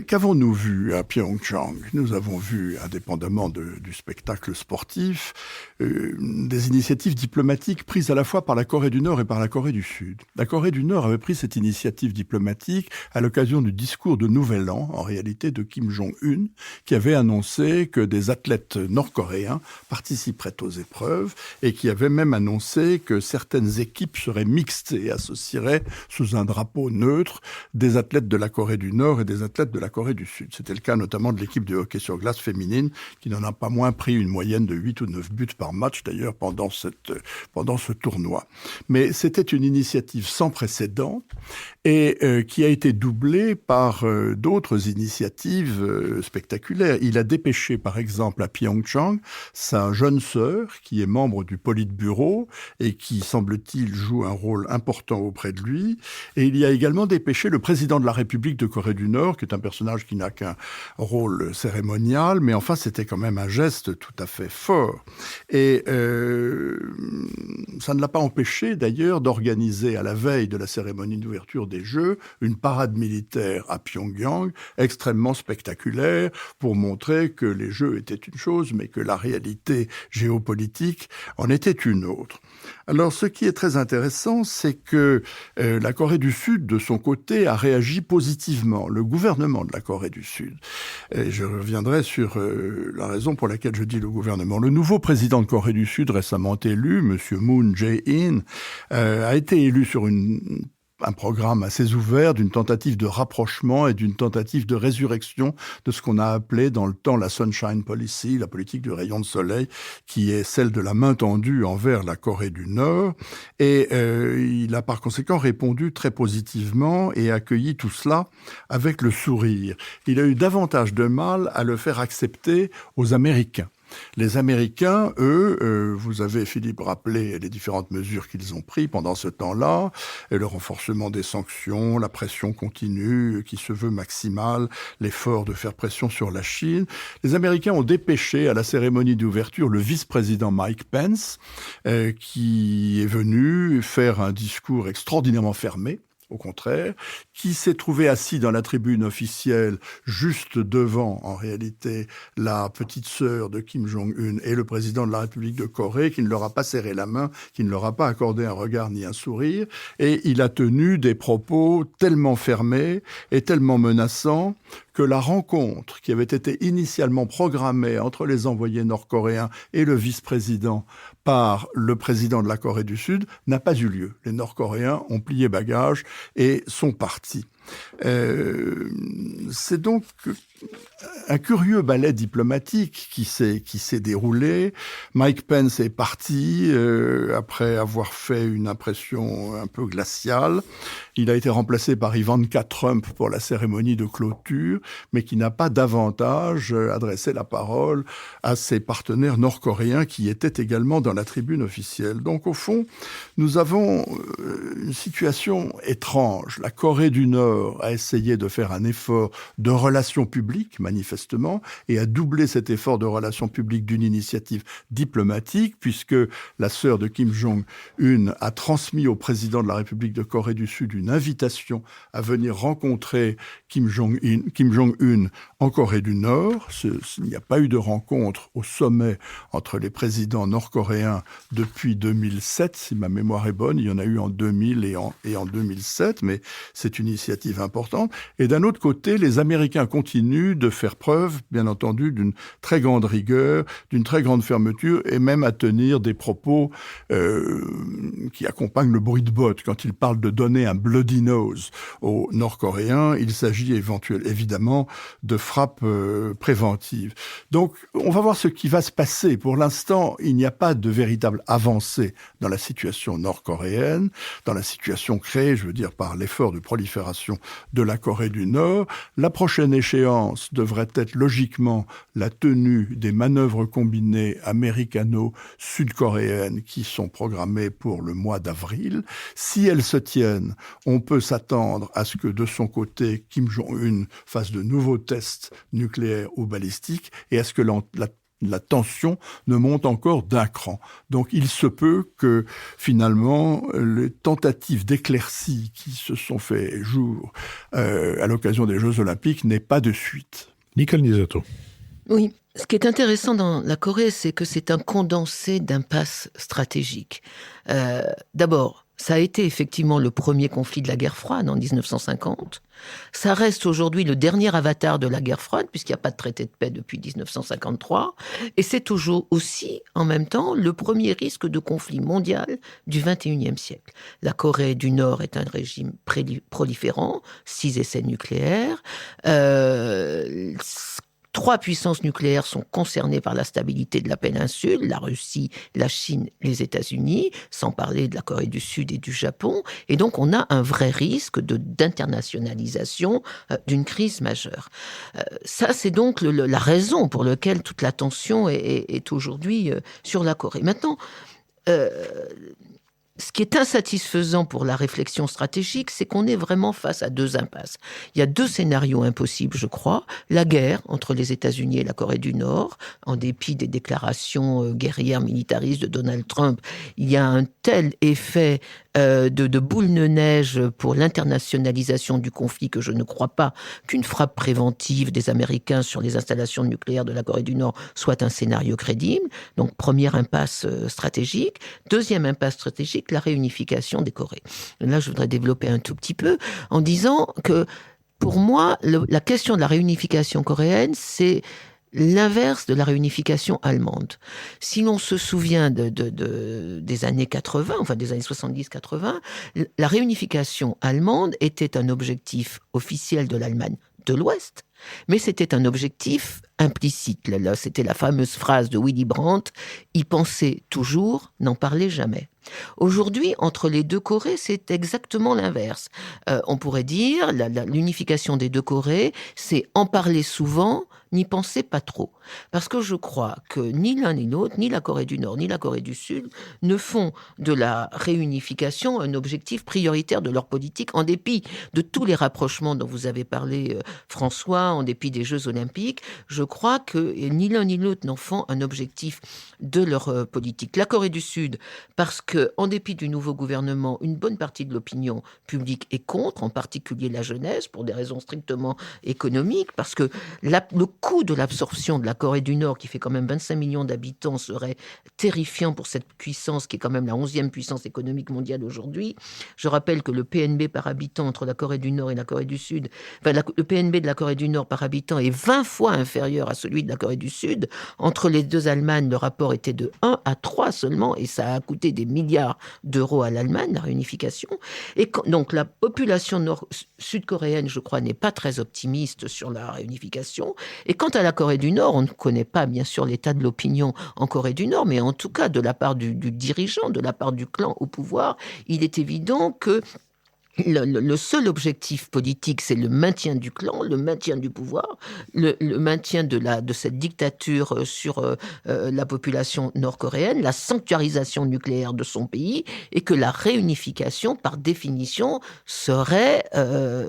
Qu'avons-nous vu à Pyeongchang ? Nous avons vu, indépendamment du spectacle sportif, des initiatives diplomatiques prises à la fois par la Corée du Nord et par la Corée du Sud. La Corée du Nord avait pris cette initiative diplomatique à l'occasion du discours de Nouvel An, en réalité de Kim Jong-un, qui avait annoncé que des athlètes nord-coréens participeraient aux épreuves et qui avait même annoncé que certaines équipes seraient mixtes et associeraient sous un drapeau neutre des athlètes de la Corée du Nord et des athlètes de la Corée du Sud. C'était le cas notamment de l'équipe de hockey sur glace féminine qui n'en a pas moins pris une moyenne de 8 ou 9 buts par match d'ailleurs pendant ce tournoi. Mais c'était une initiative sans précédent et qui a été doublée par d'autres initiatives spectaculaires. Il a dépêché par exemple à Pyeongchang sa jeune sœur qui est membre du Politburo et qui semble-t-il joue un rôle important auprès de lui. Et il y a également dépêché le président de la République de Corée du Nord qui est un personnage qui n'a qu'un rôle cérémonial, mais enfin c'était quand même un geste tout à fait fort. Et ça ne l'a pas empêché d'ailleurs d'organiser à la veille de la cérémonie d'ouverture des Jeux une parade militaire à Pyongyang extrêmement spectaculaire pour montrer que les Jeux étaient une chose, mais que la réalité géopolitique en était une autre. Alors ce qui est très intéressant, c'est que la Corée du Sud, de son côté, a réagi positivement. Le gouvernement de la Corée du Sud. Et je reviendrai sur la raison pour laquelle je dis le gouvernement. Le nouveau président de Corée du Sud récemment élu, M. Moon Jae-in, a été élu sur un programme assez ouvert d'une tentative de rapprochement et d'une tentative de résurrection de ce qu'on a appelé dans le temps la Sunshine Policy, la politique du rayon de soleil, qui est celle de la main tendue envers la Corée du Nord. Et il a par conséquent répondu très positivement et accueilli tout cela avec le sourire. Il a eu davantage de mal à le faire accepter aux Américains. Les Américains, eux, vous avez, Philippe, rappelé les différentes mesures qu'ils ont prises pendant ce temps-là, et le renforcement des sanctions, la pression continue qui se veut maximale, l'effort de faire pression sur la Chine. Les Américains ont dépêché à la cérémonie d'ouverture le vice-président Mike Pence, qui est venu faire un discours extraordinairement fermé, au contraire, qui s'est trouvé assis dans la tribune officielle juste devant, en réalité, la petite sœur de Kim Jong-un et le président de la République de Corée, qui ne leur a pas serré la main, qui ne leur a pas accordé un regard ni un sourire, et il a tenu des propos tellement fermés et tellement menaçants que la rencontre qui avait été initialement programmée entre les envoyés nord-coréens et le vice-président par le président de la Corée du Sud n'a pas eu lieu. Les Nord-Coréens ont plié bagages et sont partis. C'est donc un curieux ballet diplomatique qui s'est déroulé. Mike Pence est parti après avoir fait une impression un peu glaciale. Il a été remplacé par Ivanka Trump pour la cérémonie de clôture, mais qui n'a pas davantage adressé la parole à ses partenaires nord-coréens qui étaient également dans la tribune officielle. Donc au fond, nous avons une situation étrange. La Corée du Nord a essayé de faire un effort de relations publiques, manifestement, et a doublé cet effort de relations publiques d'une initiative diplomatique, puisque la sœur de Kim Jong-un a transmis au président de la République de Corée du Sud une invitation à venir rencontrer Kim Jong-un en Corée du Nord. Il n'y a pas eu de rencontre au sommet entre les présidents nord-coréens depuis 2007, si ma mémoire est bonne. Il y en a eu en 2000 et en 2007, mais c'est une initiative importante. Et d'un autre côté, les Américains continuent de faire preuve, bien entendu, d'une très grande rigueur, d'une très grande fermeture, et même à tenir des propos qui accompagnent le bruit de bottes. Quand ils parlent de donner un bloody nose aux Nord-Coréens, il s'agit évidemment de frappes préventives. Donc, on va voir ce qui va se passer. Pour l'instant, il n'y a pas de véritable avancée dans la situation nord-coréenne, dans la situation créée, je veux dire, par l'effort de prolifération de la Corée du Nord. La prochaine échéance devrait être logiquement la tenue des manœuvres combinées américano-sud-coréennes qui sont programmées pour le mois d'avril. Si elles se tiennent, on peut s'attendre à ce que de son côté, Kim Jong-un fasse de nouveaux tests nucléaires ou balistiques et à ce que la tension ne monte encore d'un cran. Donc il se peut que finalement les tentatives d'éclaircie qui se sont fait jour à l'occasion des Jeux Olympiques n'aient pas de suite. Nicole Nisato. Oui, ce qui est intéressant dans la Corée, c'est que c'est un condensé d'impasses stratégiques. D'abord, ça a été effectivement le premier conflit de la guerre froide en 1950. Ça reste aujourd'hui le dernier avatar de la guerre froide, puisqu'il n'y a pas de traité de paix depuis 1953. Et c'est toujours aussi, en même temps, le premier risque de conflit mondial du XXIe siècle. La Corée du Nord est un régime proliférant, 6 essais nucléaires. 3 puissances nucléaires sont concernées par la stabilité de la péninsule, la Russie, la Chine, les États-Unis, sans parler de la Corée du Sud et du Japon. Et donc, on a un vrai risque d'internationalisation d'une crise majeure. Ça, c'est donc la raison pour laquelle toute l'attention est aujourd'hui sur la Corée. Maintenant, ce qui est insatisfaisant pour la réflexion stratégique, c'est qu'on est vraiment face à 2 impasses. Il y a 2 scénarios impossibles, je crois. La guerre entre les États-Unis et la Corée du Nord, en dépit des déclarations guerrières militaristes de Donald Trump. Il y a un tel effet de boule de neige pour l'internationalisation du conflit que je ne crois pas qu'une frappe préventive des Américains sur les installations nucléaires de la Corée du Nord soit un scénario crédible. Donc, première impasse stratégique. Deuxième impasse stratégique, la réunification des Corées. Là, je voudrais développer un tout petit peu en disant que, pour moi, la question de la réunification coréenne, c'est l'inverse de la réunification allemande. Si l'on se souvient des années 80, enfin des années 70-80, la réunification allemande était un objectif officiel de l'Allemagne de l'Ouest, mais c'était un objectif implicite. Là, c'était la fameuse phrase de Willy Brandt, « Y penser toujours, n'en parler jamais ». Aujourd'hui, entre les 2 Corées, c'est exactement l'inverse. On pourrait dire, l'unification des 2 Corées, c'est en parler souvent, n'y penser pas trop. Parce que je crois que ni l'un ni l'autre, ni la Corée du Nord, ni la Corée du Sud, ne font de la réunification un objectif prioritaire de leur politique, en dépit de tous les rapprochements dont vous avez parlé, François, en dépit des Jeux Olympiques. Je crois que ni l'un ni l'autre n'en font un objectif de leur politique. La Corée du Sud, parce que, en dépit du nouveau gouvernement, une bonne partie de l'opinion publique est contre, en particulier la jeunesse, pour des raisons strictement économiques, parce que le coût de l'absorption de la Corée du Nord, qui fait quand même 25 millions d'habitants, serait terrifiant pour cette puissance, qui est quand même la 11e puissance économique mondiale aujourd'hui. Je rappelle que le PNB par habitant entre la Corée du Nord et la Corée du Sud, le PNB de la Corée du Nord Nord par habitant est 20 fois inférieur à celui de la Corée du Sud. Entre les deux Allemagnes, le rapport était de 1 à 3 seulement, et ça a coûté des milliards d'euros à l'Allemagne, la réunification. Et donc la population sud-coréenne, je crois, n'est pas très optimiste sur la réunification. Et quant à la Corée du Nord, on ne connaît pas bien sûr l'état de l'opinion en Corée du Nord, mais en tout cas de la part du dirigeant, de la part du clan au pouvoir, il est évident que le seul objectif politique, c'est le maintien du clan, le maintien du pouvoir, le maintien de cette dictature sur la population nord-coréenne, la sanctuarisation nucléaire de son pays, et que la réunification, par définition, serait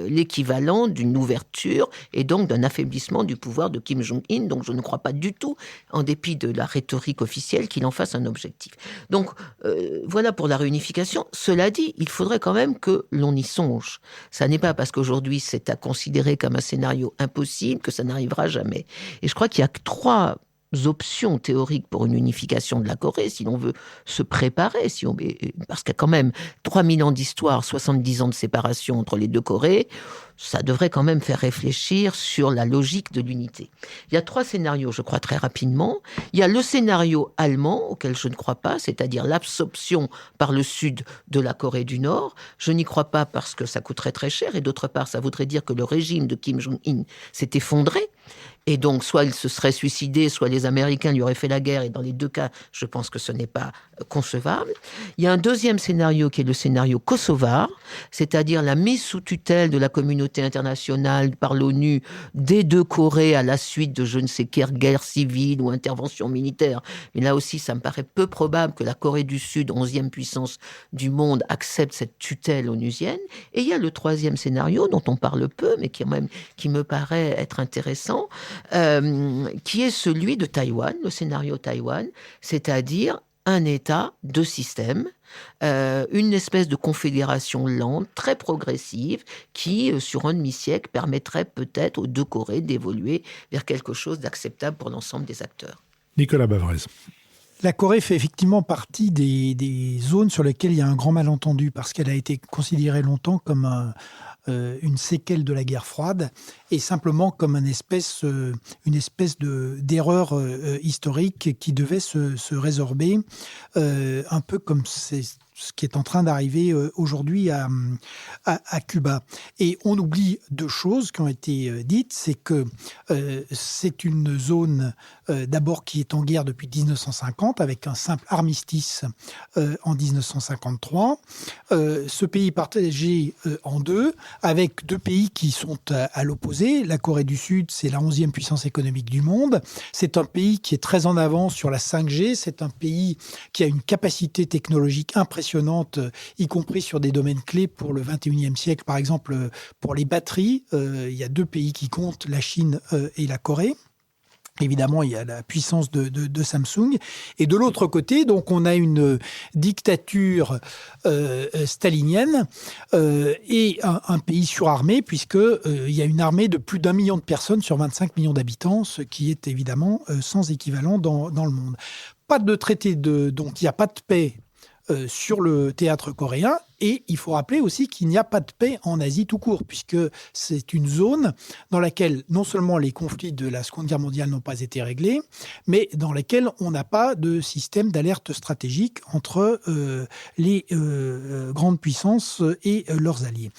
l'équivalent d'une ouverture et donc d'un affaiblissement du pouvoir de Kim Jong-un. Donc je ne crois pas du tout, en dépit de la rhétorique officielle, qu'il en fasse un objectif. Donc voilà pour la réunification. Cela dit, il faudrait quand même que l'on y songe. Ça n'est pas parce qu'aujourd'hui c'est à considérer comme un scénario impossible que ça n'arrivera jamais. Et je crois qu'il y a 3 options théoriques pour une unification de la Corée, si l'on veut se préparer, parce qu'il y a quand même 3000 ans d'histoire, 70 ans de séparation entre les deux Corées, ça devrait quand même faire réfléchir sur la logique de l'unité. Il y a 3 scénarios, je crois, très rapidement. Il y a le scénario allemand, auquel je ne crois pas, c'est-à-dire l'absorption par le sud de la Corée du Nord. Je n'y crois pas parce que ça coûterait très cher, et d'autre part, ça voudrait dire que le régime de Kim Jong-un s'est effondré. Et donc, soit il se serait suicidé, soit les Américains lui auraient fait la guerre. Et dans les 2 cas, je pense que ce n'est pas concevable. Il y a un deuxième scénario qui est le scénario kosovar, c'est-à-dire la mise sous tutelle de la communauté internationale par l'ONU des 2 Corées à la suite de je ne sais quelle guerre civile ou intervention militaire. Mais là aussi, ça me paraît peu probable que la Corée du Sud, 11e puissance du monde, accepte cette tutelle onusienne. Et il y a le 3e scénario, dont on parle peu, mais qui me paraît être intéressant, qui est celui de Taïwan, le scénario Taïwan, c'est-à-dire un État, 2 systèmes, une espèce de confédération lente, très progressive, qui, sur un demi-siècle, permettrait peut-être aux 2 Corées d'évoluer vers quelque chose d'acceptable pour l'ensemble des acteurs. Nicolas Bavrez. La Corée fait effectivement partie des zones sur lesquelles il y a un grand malentendu, parce qu'elle a été considérée longtemps comme une séquelle de la guerre froide, et simplement comme une espèce d'erreur historique qui devait se résorber, un peu comme c'est ce qui est en train d'arriver aujourd'hui à Cuba. Et on oublie 2 choses qui ont été dites, c'est que c'est une zone d'abord qui est en guerre depuis 1950, avec un simple armistice en 1953. Ce pays est partagé en 2, avec 2 pays qui sont à l'opposé. La Corée du Sud, c'est la 11e puissance économique du monde. C'est un pays qui est très en avance sur la 5G. C'est un pays qui a une capacité technologique impressionnante, y compris sur des domaines clés pour le 21e siècle. Par exemple, pour les batteries, il y a 2 pays qui comptent, la Chine et la Corée. Évidemment, il y a la puissance de Samsung. Et de l'autre côté, donc, on a une dictature stalinienne et un pays surarmé, puisqu'il y a une armée de plus d'1 million de personnes sur 25 millions d'habitants, ce qui est évidemment sans équivalent dans le monde. Pas de traité donc il n'y a pas de paix sur le théâtre coréen. Et il faut rappeler aussi qu'il n'y a pas de paix en Asie tout court, puisque c'est une zone dans laquelle non seulement les conflits de la Seconde Guerre mondiale n'ont pas été réglés, mais dans laquelle on n'a pas de système d'alerte stratégique entre les grandes puissances et leurs alliés.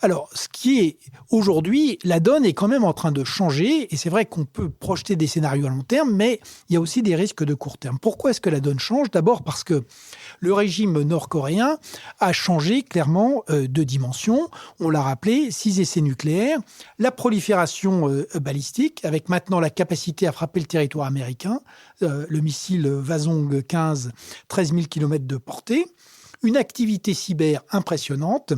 Alors, ce qui est aujourd'hui, la donne est quand même en train de changer, et c'est vrai qu'on peut projeter des scénarios à long terme, mais il y a aussi des risques de court terme. Pourquoi est-ce que la donne change ? D'abord parce que le régime nord-coréen a changé clairement de dimension. On l'a rappelé, 6 essais nucléaires, la prolifération balistique, avec maintenant la capacité à frapper le territoire américain, le missile Hwasong 15, 13 000 km de portée, une activité cyber impressionnante,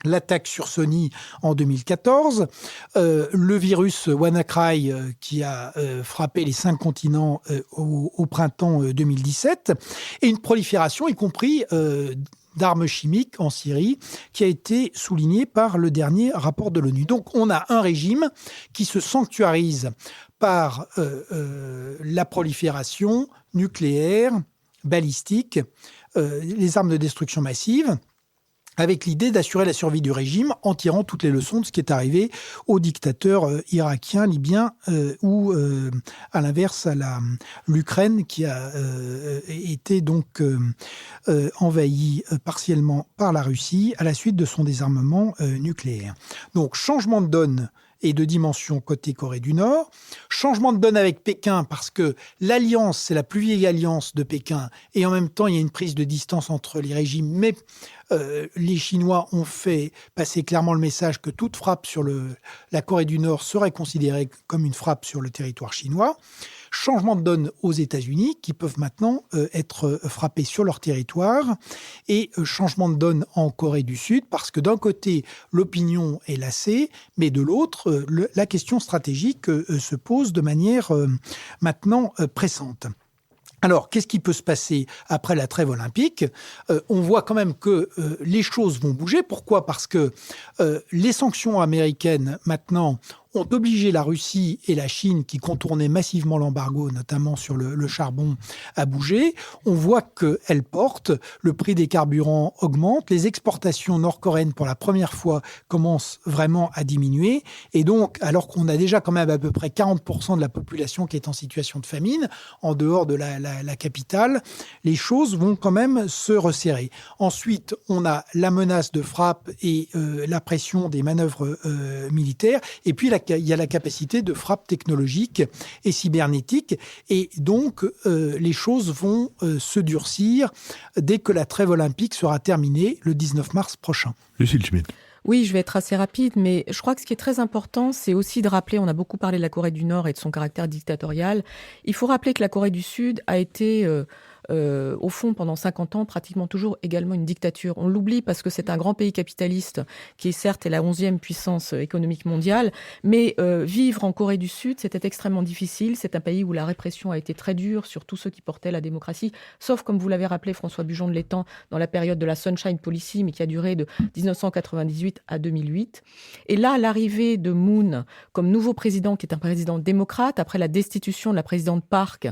l'attaque sur Sony en 2014, le virus WannaCry qui a frappé les 5 continents au printemps 2017, et une prolifération, y compris d'armes chimiques en Syrie, qui a été soulignée par le dernier rapport de l'ONU. Donc on a un régime qui se sanctuarise par la prolifération nucléaire, balistique, les armes de destruction massive, avec l'idée d'assurer la survie du régime en tirant toutes les leçons de ce qui est arrivé aux dictateurs irakiens, libyens ou à l'inverse à l'Ukraine qui a été donc envahie partiellement par la Russie à la suite de son désarmement nucléaire. Donc changement de donne et de dimension côté Corée du Nord. Changement de donne avec Pékin parce que l'alliance, c'est la plus vieille alliance de Pékin et en même temps, il y a une prise de distance entre les régimes. Mais les Chinois ont fait passer clairement le message que toute frappe sur la Corée du Nord serait considérée comme une frappe sur le territoire chinois. Changement de donne aux États-Unis qui peuvent maintenant être frappés sur leur territoire et changement de donne en Corée du Sud parce que d'un côté, l'opinion est lassée, mais de l'autre, la question stratégique se pose de manière maintenant pressante. Alors, qu'est-ce qui peut se passer après la trêve olympique ? On voit quand même que les choses vont bouger. Pourquoi ? Parce que les sanctions américaines, maintenant, ont obligé la Russie et la Chine, qui contournaient massivement l'embargo, notamment sur le charbon, à bouger. On voit qu'elles portent, le prix des carburants augmente, les exportations nord-coréennes, pour la première fois, commencent vraiment à diminuer. Et donc, alors qu'on a déjà quand même à peu près 40% de la population qui est en situation de famine, en dehors de la capitale, les choses vont quand même se resserrer. Ensuite, on a la menace de frappe et la pression des manœuvres militaires. Et puis, il y a la capacité de frappe technologique et cybernétique. Et donc, les choses vont se durcir dès que la trêve olympique sera terminée le 19 mars prochain. Lucile Schmitt. Oui, je vais être assez rapide, mais je crois que ce qui est très important, c'est aussi de rappeler, on a beaucoup parlé de la Corée du Nord et de son caractère dictatorial, il faut rappeler que la Corée du Sud a été... au fond, pendant 50 ans, pratiquement toujours également une dictature. On l'oublie parce que c'est un grand pays capitaliste qui, certes, est la 11e puissance économique mondiale, mais vivre en Corée du Sud, c'était extrêmement difficile. C'est un pays où la répression a été très dure sur tous ceux qui portaient la démocratie, sauf, comme vous l'avez rappelé, François Bujon de l'Étang, dans la période de la Sunshine Policy, mais qui a duré de 1998 à 2008. Et là, l'arrivée de Moon comme nouveau président, qui est un président démocrate, après la destitution de la présidente Park,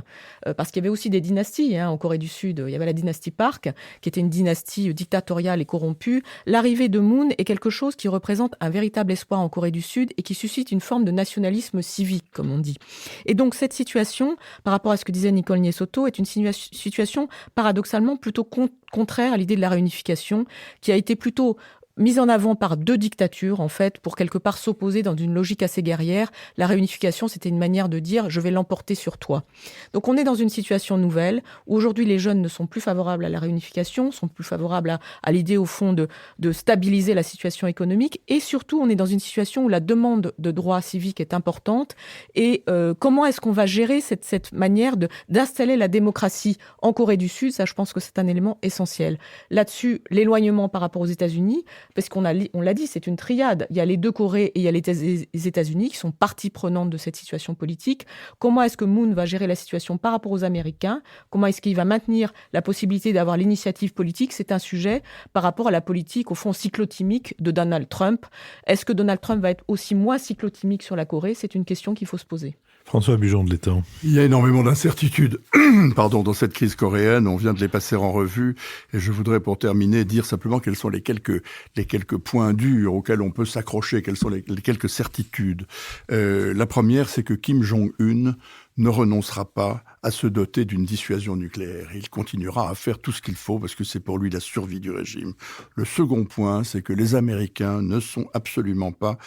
parce qu'il y avait aussi des dynasties, en Corée du Sud, il y avait la dynastie Park, qui était une dynastie dictatoriale et corrompue. L'arrivée de Moon est quelque chose qui représente un véritable espoir en Corée du Sud et qui suscite une forme de nationalisme civique, comme on dit. Et donc, cette situation, par rapport à ce que disait Nicole Niesotto, est une situation paradoxalement plutôt contraire à l'idée de la réunification, qui a été plutôt mise en avant par deux dictatures, en fait, pour quelque part s'opposer dans une logique assez guerrière. La réunification, c'était une manière de dire « je vais l'emporter sur toi ». Donc on est dans une situation nouvelle, où aujourd'hui les jeunes ne sont plus favorables à la réunification, sont plus favorables à l'idée, au fond, de stabiliser la situation économique, et surtout on est dans une situation où la demande de droits civiques est importante, et comment est-ce qu'on va gérer cette manière d'installer la démocratie en Corée du Sud ? Ça, je pense que c'est un élément essentiel. Là-dessus, l'éloignement par rapport aux États-Unis, parce qu'on l'a dit, c'est une triade. Il y a les deux Corées et il y a les États-Unis qui sont partie prenante de cette situation politique. Comment est-ce que Moon va gérer la situation par rapport aux Américains ? Comment est-ce qu'il va maintenir la possibilité d'avoir l'initiative politique ? C'est un sujet par rapport à la politique, au fond, cyclotimique de Donald Trump. Est-ce que Donald Trump va être aussi moins cyclotimique sur la Corée ? C'est une question qu'il faut se poser. François Bujon de l'Étang. Il y a énormément d'incertitudes dans cette crise coréenne. On vient de les passer en revue. Et je voudrais, pour terminer, dire simplement quels sont les quelques points durs auxquels on peut s'accrocher, quelles sont les quelques certitudes. La première, c'est que Kim Jong-un ne renoncera pas à se doter d'une dissuasion nucléaire. Il continuera à faire tout ce qu'il faut parce que c'est pour lui la survie du régime. Le second point, c'est que les Américains ne sont absolument pas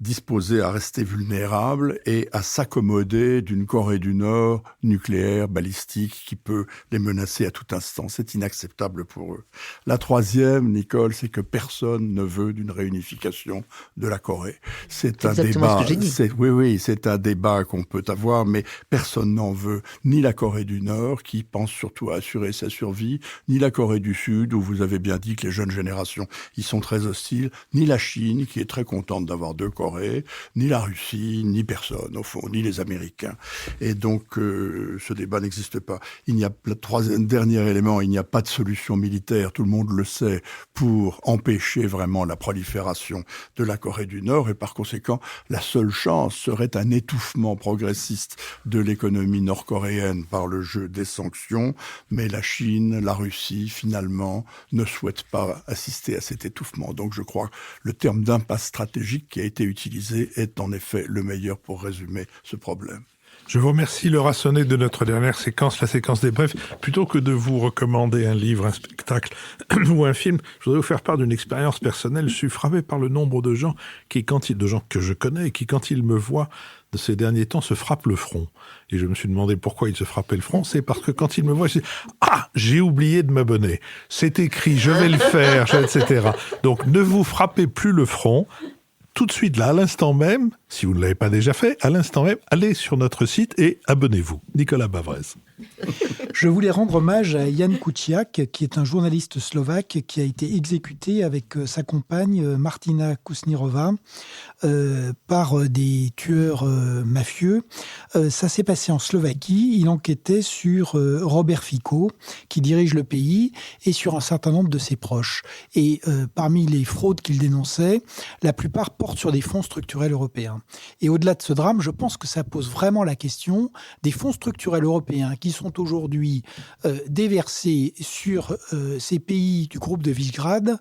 disposés à rester vulnérables et à s'accommoder d'une Corée du Nord nucléaire, balistique, qui peut les menacer à tout instant. C'est inacceptable pour eux. La troisième, Nicole, c'est que personne ne veut d'une réunification de la Corée. C'est un débat. C'est un débat qu'on peut avoir, mais personne n'en veut, ni la Corée du Nord, qui pense surtout à assurer sa survie, ni la Corée du Sud, où vous avez bien dit que les jeunes générations y sont très hostiles, ni la Chine, qui est très contente d'avoir deux Corées, ni la Russie, ni personne, au fond, ni les Américains. Et donc, ce débat n'existe pas. Le dernier élément, il n'y a pas de solution militaire, tout le monde le sait, pour empêcher vraiment la prolifération de la Corée du Nord, et par conséquent, la seule chance serait un étouffement progressiste de l'économie nord-coréenne par le jeu des sanctions, mais la Chine, la Russie, finalement, ne souhaitent pas assister à cet étouffement. Donc je crois que le terme d'impasse stratégique qui a été utilisé est en effet le meilleur pour résumer ce problème. Je vous remercie, Laura Sonnet, de notre dernière séquence, la séquence des brefs. Plutôt que de vous recommander un livre, un spectacle ou un film, je voudrais vous faire part d'une expérience personnelle. Je suis frappé par le nombre de gens de gens que je connais, qui, quand ils me voient de ces derniers temps, se frappent le front. Et je me suis demandé pourquoi ils se frappaient le front. C'est parce que quand ils me voient, ils se disent « Ah, j'ai oublié de m'abonner. C'est écrit, je vais le faire, etc. » Donc, ne vous frappez plus le front. Tout de suite, là, à l'instant même, si vous ne l'avez pas déjà fait, à l'instant même, allez sur notre site et abonnez-vous. Nicolas Bavrez. Je voulais rendre hommage à Jan Kuciak, qui est un journaliste slovaque qui a été exécuté avec sa compagne Martina Kusnirova par des tueurs mafieux. Ça s'est passé en Slovaquie. Il enquêtait sur Robert Fico, qui dirige le pays, et sur un certain nombre de ses proches. Et parmi les fraudes qu'il dénonçait, la plupart portent sur des fonds structurels européens. Et au-delà de ce drame, je pense que ça pose vraiment la question des fonds structurels européens qui sont aujourd'hui déversés sur ces pays du groupe de Visegrad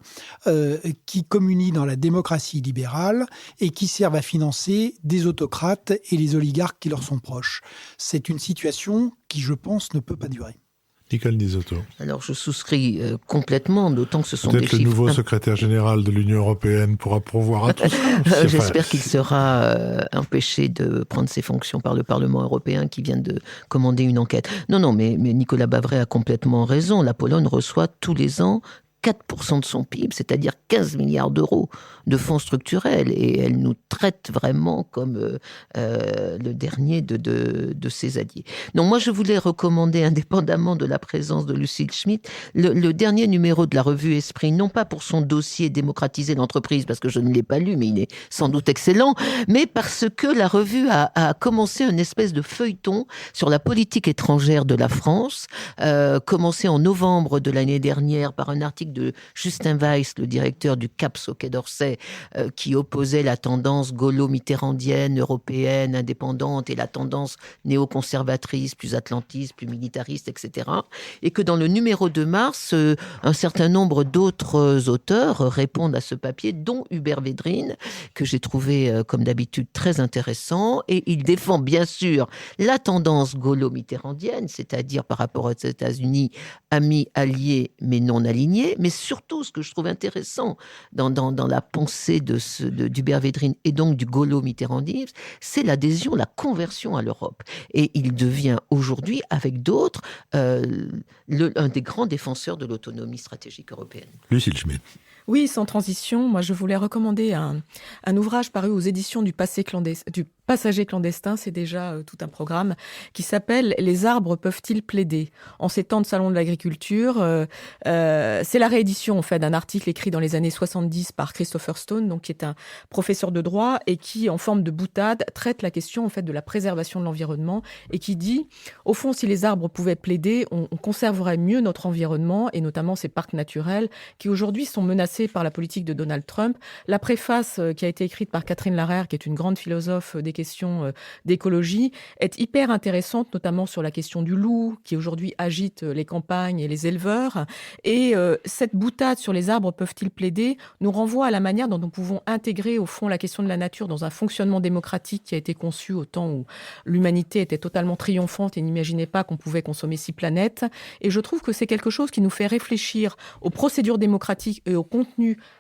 qui communient dans la démocratie libérale et qui servent à financer des autocrates et les oligarques qui leur sont proches. C'est une situation qui, je pense, ne peut pas durer. Nicole Nisotto. Alors je souscris complètement, d'autant que ce sont des chiffres... Peut-être le nouveau secrétaire général de l'Union européenne pourra pourvoir à tout ça. J'espère qu'il sera empêché de prendre ses fonctions par le Parlement européen qui vient de commander une enquête. Non, mais Nicolas Bavrez a complètement raison. La Pologne reçoit tous les ans 4% de son PIB, c'est-à-dire 15 milliards d'euros de fonds structurels. Et elle nous traite vraiment comme le dernier de ses alliés. Donc moi, je voulais recommander, indépendamment de la présence de Lucille Schmitt, le dernier numéro de la revue Esprit, non pas pour son dossier Démocratiser l'entreprise, parce que je ne l'ai pas lu, mais il est sans doute excellent, mais parce que la revue a commencé une espèce de feuilleton sur la politique étrangère de la France, commencé en novembre de l'année dernière par un article de Justin Weiss, le directeur du CAPS au Quai d'Orsay, qui opposait la tendance gaulo-mitterrandienne, européenne, indépendante, et la tendance néoconservatrice, plus atlantiste, plus militariste, etc. Et que dans le numéro de mars, un certain nombre d'autres auteurs répondent à ce papier, dont Hubert Védrine, que j'ai trouvé, comme d'habitude, très intéressant. Et il défend, bien sûr, la tendance gaulo-mitterrandienne, c'est-à-dire par rapport aux États-Unis, amis, alliés, mais non alignés. Mais surtout, ce que je trouve intéressant dans la pensée d'Hubert Védrine et donc du gaulo-mitterrandisme, c'est l'adhésion, la conversion à l'Europe. Et il devient aujourd'hui, avec d'autres, un des grands défenseurs de l'autonomie stratégique européenne. Lucille Schmitt. Oui, sans transition, moi je voulais recommander un ouvrage paru aux éditions du Passager clandestin, c'est déjà tout un programme, qui s'appelle « Les arbres peuvent-ils plaider ?» En ces temps de salon de l'agriculture, c'est la réédition en fait d'un article écrit dans les années 70 par Christopher Stone, donc qui est un professeur de droit et qui, en forme de boutade, traite la question en fait de la préservation de l'environnement et qui dit, au fond, si les arbres pouvaient plaider, on conserverait mieux notre environnement et notamment ces parcs naturels qui aujourd'hui sont menacés par la politique de Donald Trump. La préface qui a été écrite par Catherine Larère, qui est une grande philosophe des questions d'écologie, est hyper intéressante, notamment sur la question du loup, qui aujourd'hui agite les campagnes et les éleveurs. Et cette boutade sur les arbres peuvent-ils plaider nous renvoie à la manière dont nous pouvons intégrer, au fond, la question de la nature dans un fonctionnement démocratique qui a été conçu au temps où l'humanité était totalement triomphante et n'imaginait pas qu'on pouvait consommer 6 planètes. Et je trouve que c'est quelque chose qui nous fait réfléchir aux procédures démocratiques et au contenu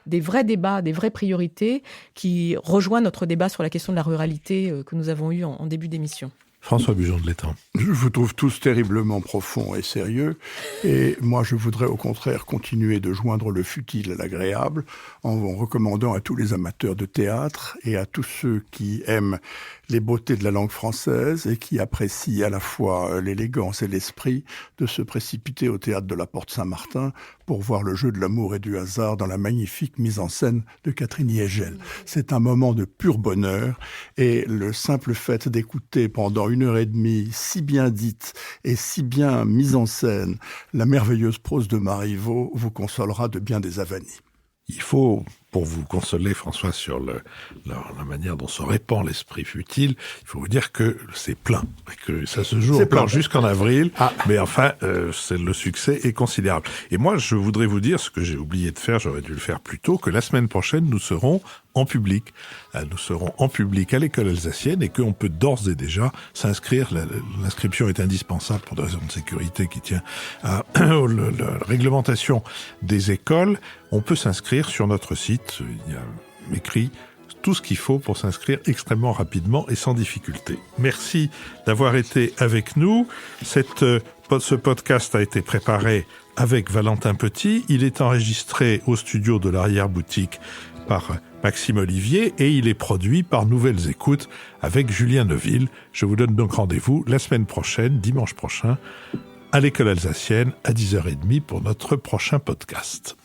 des vrais débats, des vraies priorités qui rejoint notre débat sur la question de la ruralité que nous avons eu en début d'émission. François Bujon de l'Étang. Je vous trouve tous terriblement profonds et sérieux. Et moi, je voudrais au contraire continuer de joindre le futile à l'agréable en recommandant à tous les amateurs de théâtre et à tous ceux qui aiment les beautés de la langue française et qui apprécient à la fois l'élégance et l'esprit de se précipiter au théâtre de la Porte Saint-Martin pour voir le jeu de l'amour et du hasard dans la magnifique mise en scène de Catherine Hiegel. C'est un moment de pur bonheur et le simple fait d'écouter pendant 1h30 si bien dite et si bien mise en scène la merveilleuse prose de Marivaux vous consolera de bien des avanies. Il faut, pour vous consoler, François, sur la manière dont se répand l'esprit futile, il faut vous dire que c'est plein, et que ça se joue encore jusqu'en avril, mais enfin, le succès est considérable. Et moi, je voudrais vous dire, ce que j'ai oublié de faire, j'aurais dû le faire plus tôt, que la semaine prochaine, nous serons en public. Nous serons en public à l'école alsacienne et qu'on peut d'ores et déjà s'inscrire. L'inscription est indispensable pour des raisons de sécurité qui tient à la réglementation des écoles. On peut s'inscrire sur notre site. Il y a écrit tout ce qu'il faut pour s'inscrire extrêmement rapidement et sans difficulté. Merci d'avoir été avec nous. Ce podcast a été préparé avec Valentin Petit. Il est enregistré au studio de l'arrière-boutique par Maxime Olivier et il est produit par Nouvelles Écoutes avec Julien Neuville. Je vous donne donc rendez-vous la semaine prochaine, dimanche prochain, à l'école alsacienne à 10h30 pour notre prochain podcast.